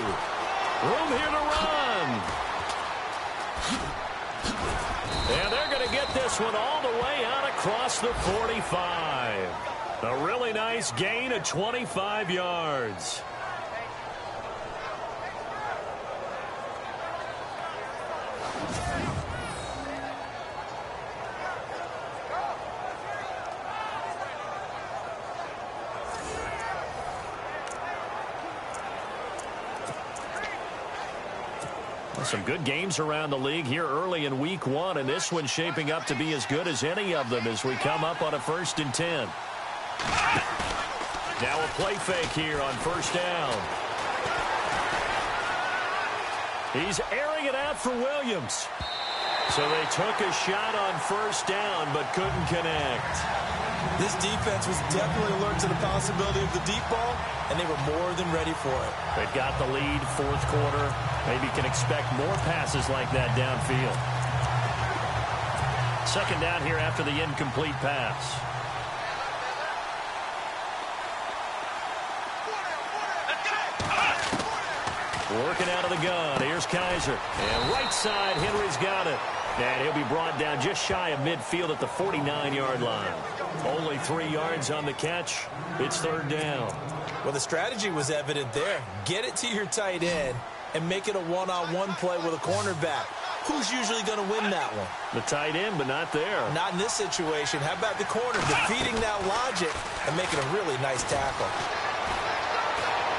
Room here to run. And they're going to get this one all the way out across the 45. A really nice gain of 25 yards. Some good games around the league here early in week 1, and this one's shaping up to be as good as any of them as we come up on a 1st and 10. Now a play fake here on 1st down. He's airing it out for Williams. So they took a shot on 1st down but couldn't connect. This defense was definitely alert to the possibility of the deep ball, and they were more than ready for it. They've got the lead, 4th quarter. Maybe can expect more passes like that downfield. 2nd down here after the incomplete pass. Working out of the gun. Here's Kaiser. And right side, Henry's got it. And he'll be brought down just shy of midfield at the 49-yard line. Only 3 yards on the catch. It's 3rd down. Well, the strategy was evident there. Get it to your tight end and make it a one-on-one play with a cornerback. Who's usually going to win that one? The tight end, but not there. Not in this situation. How about the corner defeating that logic and making a really nice tackle?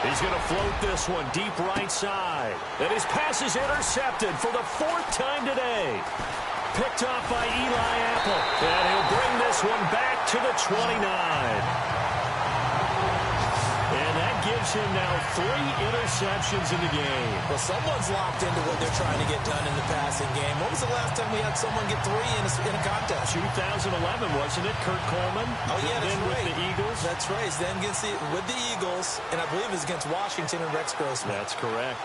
He's going to float this one deep right side. And his pass is intercepted for the 4th time today. Picked off by Eli Apple. And he'll bring this one back to the 29. And that gives him now 3 interceptions in the game. Well, someone's locked into what they're trying to get done in the passing game. When was the last time we had someone get 3 in a contest? 2011, wasn't it? Kurt Coleman. Oh, yeah, that's then right. With the Eagles. That's right. Then with the Eagles, and I believe it was against Washington and Rex Grossman. That's correct.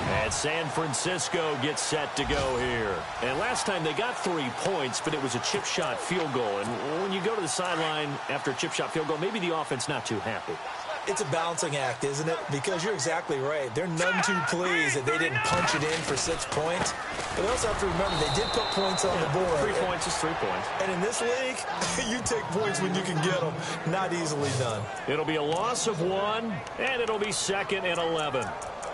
And San Francisco gets set to go here. And last time they got 3 points, but it was a chip shot field goal. And when you go to the sideline after a chip shot field goal, maybe the offense not too happy. It's a balancing act, isn't it? Because you're exactly right. They're none too pleased that they didn't punch it in for 6 points. But they also have to remember they did put points on the board. 3 points is 3 points. And in this league, you take points when you can get them. Not easily done. It'll be a loss of 1, and it'll be 2nd and 11.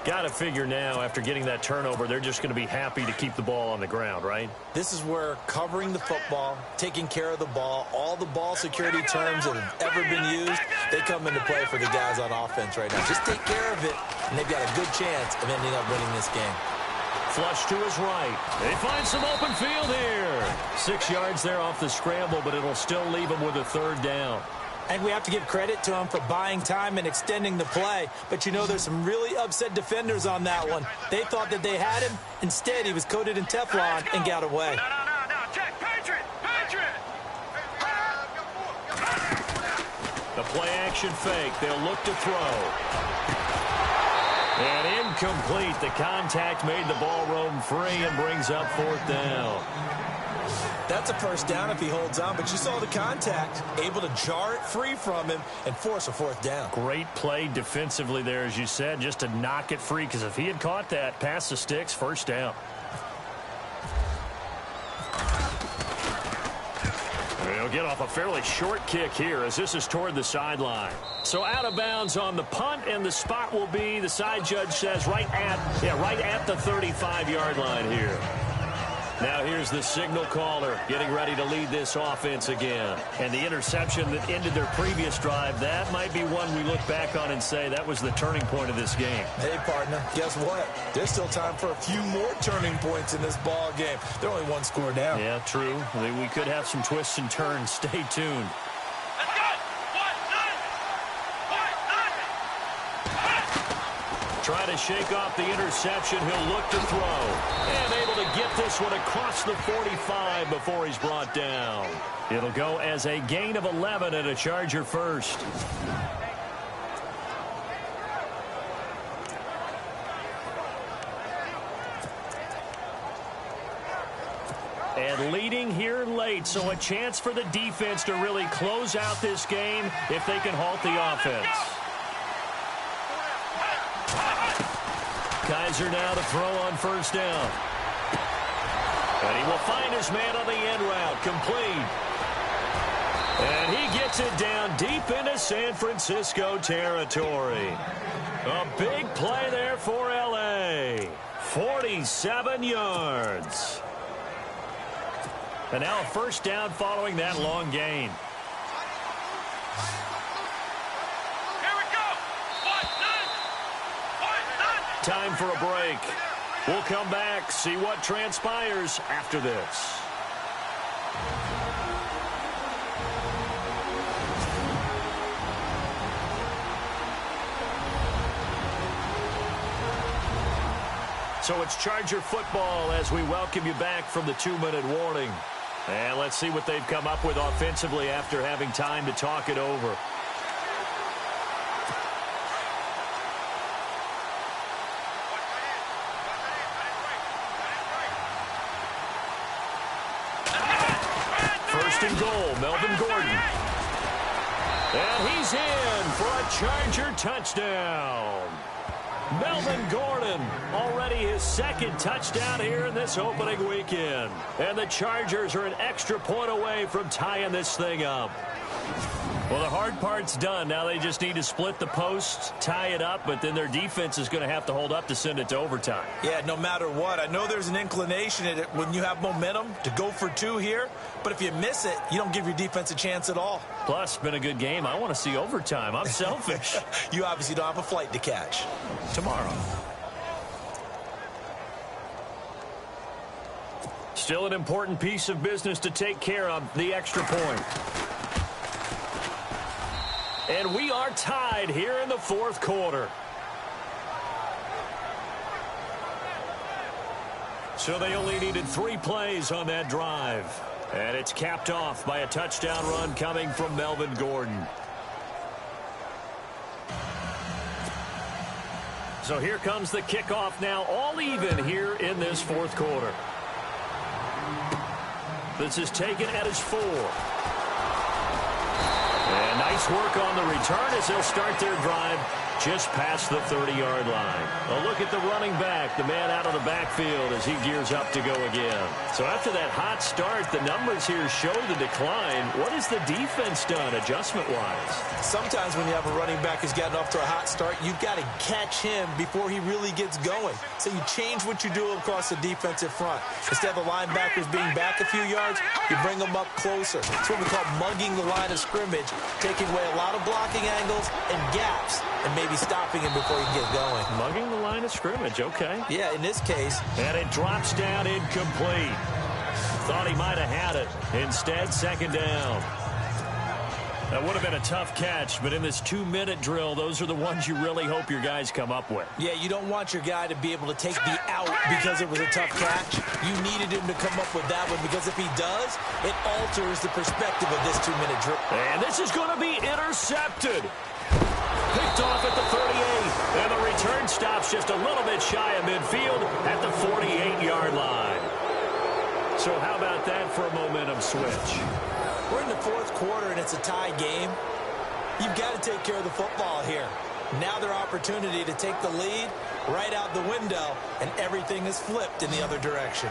Got to figure now, after getting that turnover, they're just going to be happy to keep the ball on the ground, right? This is where covering the football, taking care of the ball, all the ball security terms that have ever been used, they come into play for the guys on offense right now. Just take care of it, and they've got a good chance of ending up winning this game. Flush to his right. They find some open field here. 6 yards there off the scramble, but it'll still leave them with a 3rd down. And we have to give credit to him for buying time and extending the play. But, you know, there's some really upset defenders on that one. They thought that they had him. Instead, he was coated in Teflon and got away. No. Check. Patriot. The play-action fake. They'll look to throw. And incomplete. The contact made the ball roam free and brings up 4th down. That's a 1st down if he holds on, but you saw the contact, able to jar it free from him and force a 4th down. Great play defensively there, as you said, just to knock it free, because if he had caught that, pass the sticks, 1st down. They'll get off a fairly short kick here as this is toward the sideline. So out of bounds on the punt, and the spot will be, the side judge says, right at the 35-yard line here. Now here's the signal caller getting ready to lead this offense again. And the interception that ended their previous drive, that might be one we look back on and say that was the turning point of this game. Hey, partner, guess what? There's still time for a few more turning points in this ball game. They're only 1 score down. Yeah, true. We could have some twists and turns. Stay tuned. Let's go. 1, 9. Try to shake off the interception. He'll look to throw. And able to get this one across the 45 before he's brought down. It'll go as a gain of 11 and a Charger 1st. And leading here late, so a chance for the defense to really close out this game if they can halt the offense. Kaiser now to throw on 1st down. And he will find his man on the end route, complete. And he gets it down deep into San Francisco territory. A big play there for L.A. 47 yards. And now a 1st down following that long gain. Here we go. 1, 9. Time for a break. We'll come back, see what transpires after this. So it's Charger football as we welcome you back from the 2-minute warning. And let's see what they've come up with offensively after having time to talk it over. First and goal, Melvin Gordon. And he's in for a Charger touchdown. Melvin Gordon, already his 2nd touchdown here in this opening weekend. And the Chargers are an extra point away from tying this thing up. Well, the hard part's done. Now they just need to split the posts, tie it up, but then their defense is going to have to hold up to send it to overtime. Yeah, no matter what. I know there's an inclination in it when you have momentum to go for 2 here, but if you miss it, you don't give your defense a chance at all. Plus, been a good game. I want to see overtime. I'm selfish. You obviously don't have a flight to catch. Tomorrow. Still an important piece of business to take care of, the extra point. And we are tied here in the 4th quarter. So they only needed 3 plays on that drive. And it's capped off by a touchdown run coming from Melvin Gordon. So here comes the kickoff now, all even here in this 4th quarter. This is taken at his 4. And nice Chiefs work on the return as they'll start their drive just past the 30-yard line. A look at the running back, the man out of the backfield as he gears up to go again. So after that hot start, the numbers here show the decline. What has the defense done adjustment-wise? Sometimes when you have a running back who's gotten off to a hot start, you've got to catch him before he really gets going. So you change what you do across the defensive front. Instead of the linebackers being back a few yards, you bring them up closer. It's what we call mugging the line of scrimmage, taking away a lot of blocking angles and gaps, and maybe stopping him before he gets going. Mugging the line of scrimmage, okay. Yeah, in this case. And it drops down incomplete. Thought he might have had it. Instead, second down. That would have been a tough catch, but in this 2-minute drill, those are the ones you really hope your guys come up with. Yeah, you don't want your guy to be able to take the out because it was a tough catch. You needed him to come up with that one because if he does, it alters the perspective of this 2-minute drill. And this is going to be intercepted. Picked off at the 38, and the return stops just a little bit shy of midfield at the 48-yard line. So how about that for a momentum switch? We're in the fourth quarter, and it's a tie game. You've got to take care of the football here. Now their opportunity to take the lead right out the window, and everything is flipped in the other direction.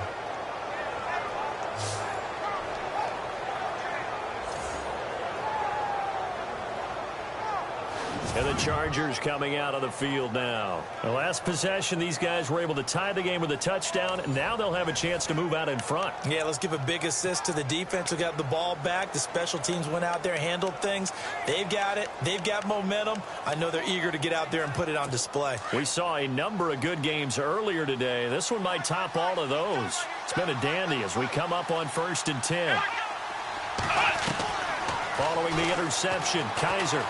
And the Chargers coming out of the field now. The last possession, these guys were able to tie the game with a touchdown. Now they'll have a chance to move out in front. Yeah, let's give a big assist to the defense who got the ball back. The special teams went out there, handled things. They've got it. They've got momentum. I know they're eager to get out there and put it on display. We saw a number of good games earlier today. This one might top all of those. It's been a dandy as we come up on 1st and 10. Following the interception, Kaiser.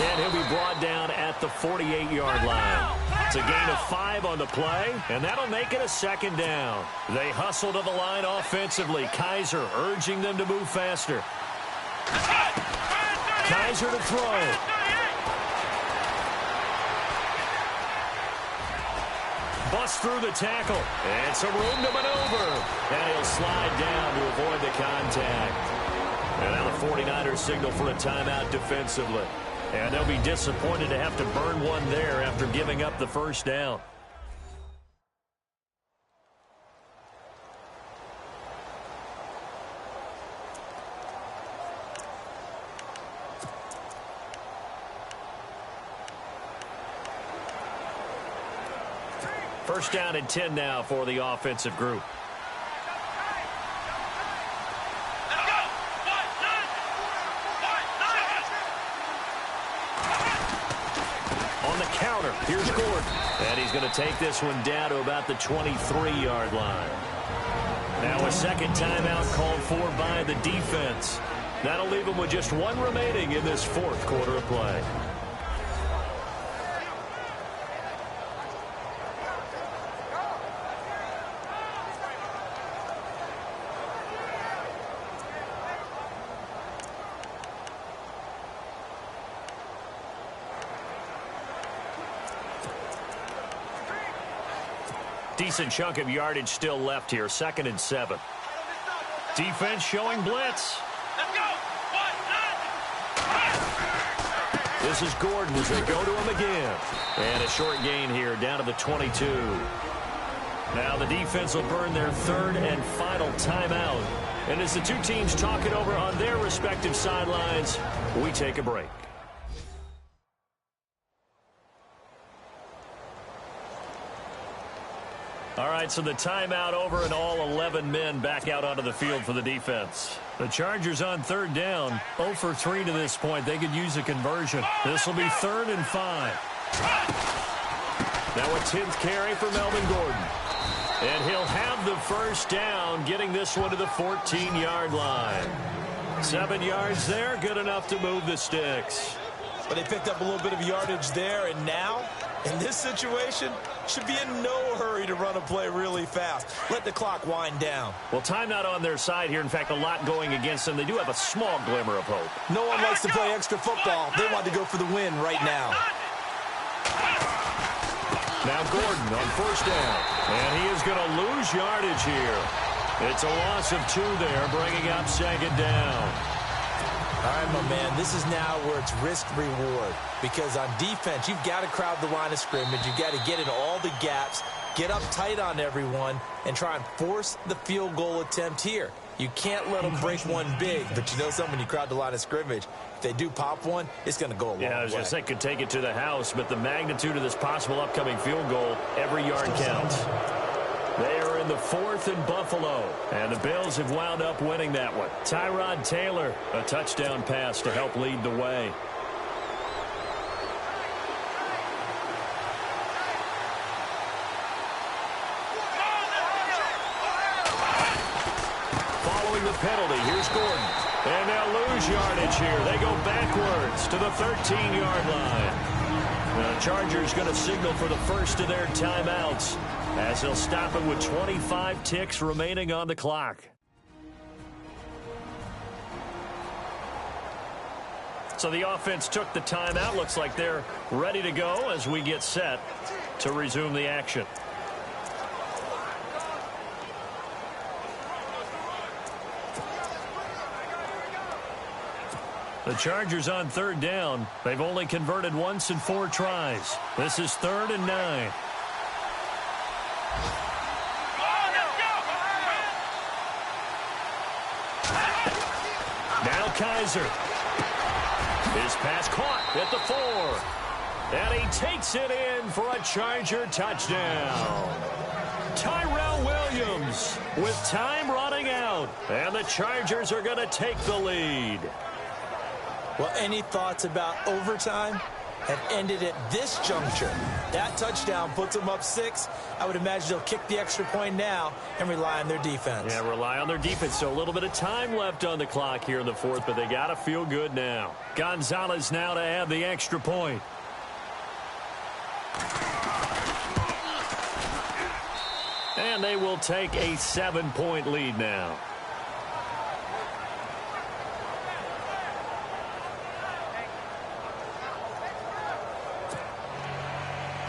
And he'll be brought down at the 48-yard line. It's a gain of 5 on the play, and that'll make it a second down. They hustle to the line offensively. Kaiser urging them to move faster. Kaiser to throw. Bust through the tackle. And some room to maneuver. And he'll slide down to avoid the contact. And now the 49ers signal for a timeout defensively. And they'll be disappointed to have to burn one there after giving up the first down. First down and 10 now for the offensive group. Here's Gordon, and he's going to take this one down to about the 23-yard line. Now a second timeout called for by the defense. That'll leave them with just one remaining in this fourth quarter of play. Decent chunk of yardage still left here. 2nd and 7. Defense showing blitz. Let's go. This is Gordon as they go to him again. And a short gain here down to the 22. Now the defense will burn their third and final timeout. And as the two teams talk it over on their respective sidelines, we take a break. All right, so the timeout over and all 11 men back out onto the field for the defense. The Chargers on third down, 0 for 3 to this point. They could use a conversion. This will be 3rd and 5. Now a 10th carry for Melvin Gordon. And he'll have the first down, getting this one to the 14-yard line. 7 yards there, good enough to move the sticks. But they picked up a little bit of yardage there, and now, in this situation, should be in no hurry to run a play really fast. Let the clock wind down. Well, time not on their side here. In fact, a lot going against them. They do have a small glimmer of hope. No one likes to play extra football. They want to go for the win right now. Now Gordon on first down. And he is going to lose yardage here. It's a loss of 2 there, bringing up second down. All right, my man, this is now where it's risk-reward. Because on defense, you've got to crowd the line of scrimmage. You've got to get in all the gaps, get up tight on everyone, and try and force the field goal attempt here. You can't let them break one big, but you know something, when you crowd the line of scrimmage, if they do pop one, it's going to go a long way. Yeah, I was going to say, could take it to the house, but the magnitude of this possible upcoming field goal, every yard counts. They are in the 4th in Buffalo, and the Bills have wound up winning that one. Tyrod Taylor, a touchdown pass to help lead the way. Following the penalty, here's Gordon. And they'll lose yardage here. They go backwards to the 13-yard line. The Chargers going to signal for the first of their timeouts, as they'll stop it with 25 ticks remaining on the clock. So the offense took the timeout. Looks like they're ready to go as we get set to resume the action. The Chargers on 3rd down. They've only converted once in 4 tries. This is 3rd and 9. Now Kaiser. His pass caught at the 4. And he takes it in for a Charger touchdown. Tyrell Williams with time running out. And the Chargers are going to take the lead. Well, any thoughts about overtime have ended at this juncture. That touchdown puts them up 6. I would imagine they'll kick the extra point now and rely on their defense. Yeah, rely on their defense. So a little bit of time left on the clock here in the 4th, but they got to feel good now. Gonzalez now to add the extra point. And they will take a 7-point lead now.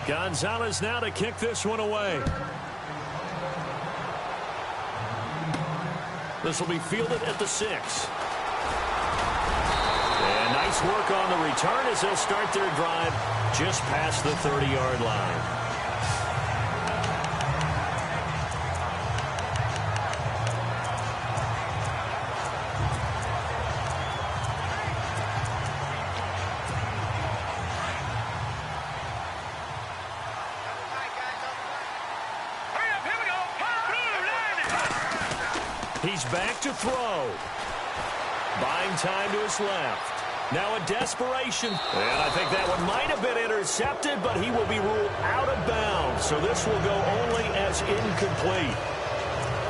Gonzalez now to kick this one away. This will be fielded at the 6. And nice work on the return as they'll start their drive just past the 30-yard line. He's back to throw. Buying time to his left. Now a desperation. And I think that one might have been intercepted, but he will be ruled out of bounds. So this will go only as incomplete.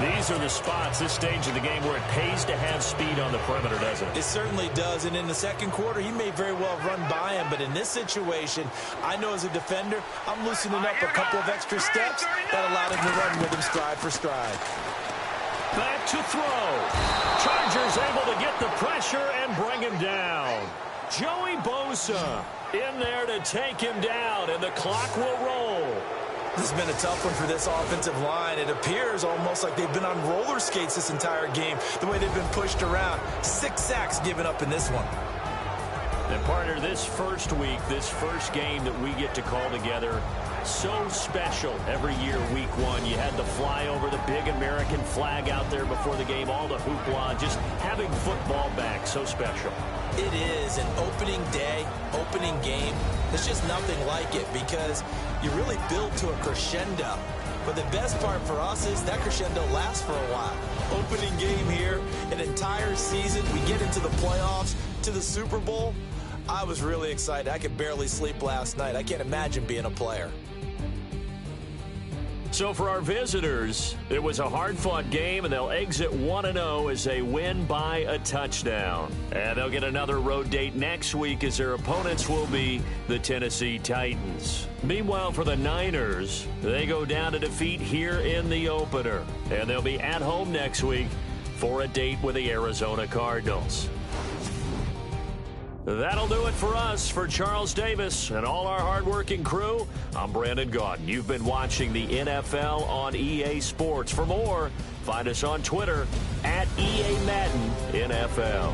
These are the spots, this stage of the game, where it pays to have speed on the perimeter, doesn't it? It certainly does. And in the second quarter, he may very well run by him. But in this situation, I know as a defender, I'm loosening up a couple of extra steps that allowed him to run with him stride for stride. Back to throw. Chargers able to get the pressure and bring him down. Joey Bosa in there to take him down, and the clock will roll. This has been a tough one for this offensive line. It appears almost like they've been on roller skates this entire game, the way they've been pushed around. 6 sacks given up in this one. And partner, this first week, this first game that we get to call together, so special every year, week 1. You had the flyover, the big American flag out there before the game, all the hoopla, just having football back, so special. It is an opening day, opening game. There's just nothing like it because you really build to a crescendo. But the best part for us is that crescendo lasts for a while. Opening game here, an entire season. We get into the playoffs, to the Super Bowl. I was really excited. I could barely sleep last night. I can't imagine being a player. So for our visitors, it was a hard-fought game, and they'll exit 1-0 as they win by a touchdown. And they'll get another road date next week as their opponents will be the Tennessee Titans. Meanwhile, for the Niners, they go down to defeat here in the opener. And they'll be at home next week for a date with the Arizona Cardinals. That'll do it for us. For Charles Davis and all our hardworking crew, I'm Brandon Gaudin. You've been watching the NFL on EA Sports. For more, find us on Twitter @EA Madden NFL.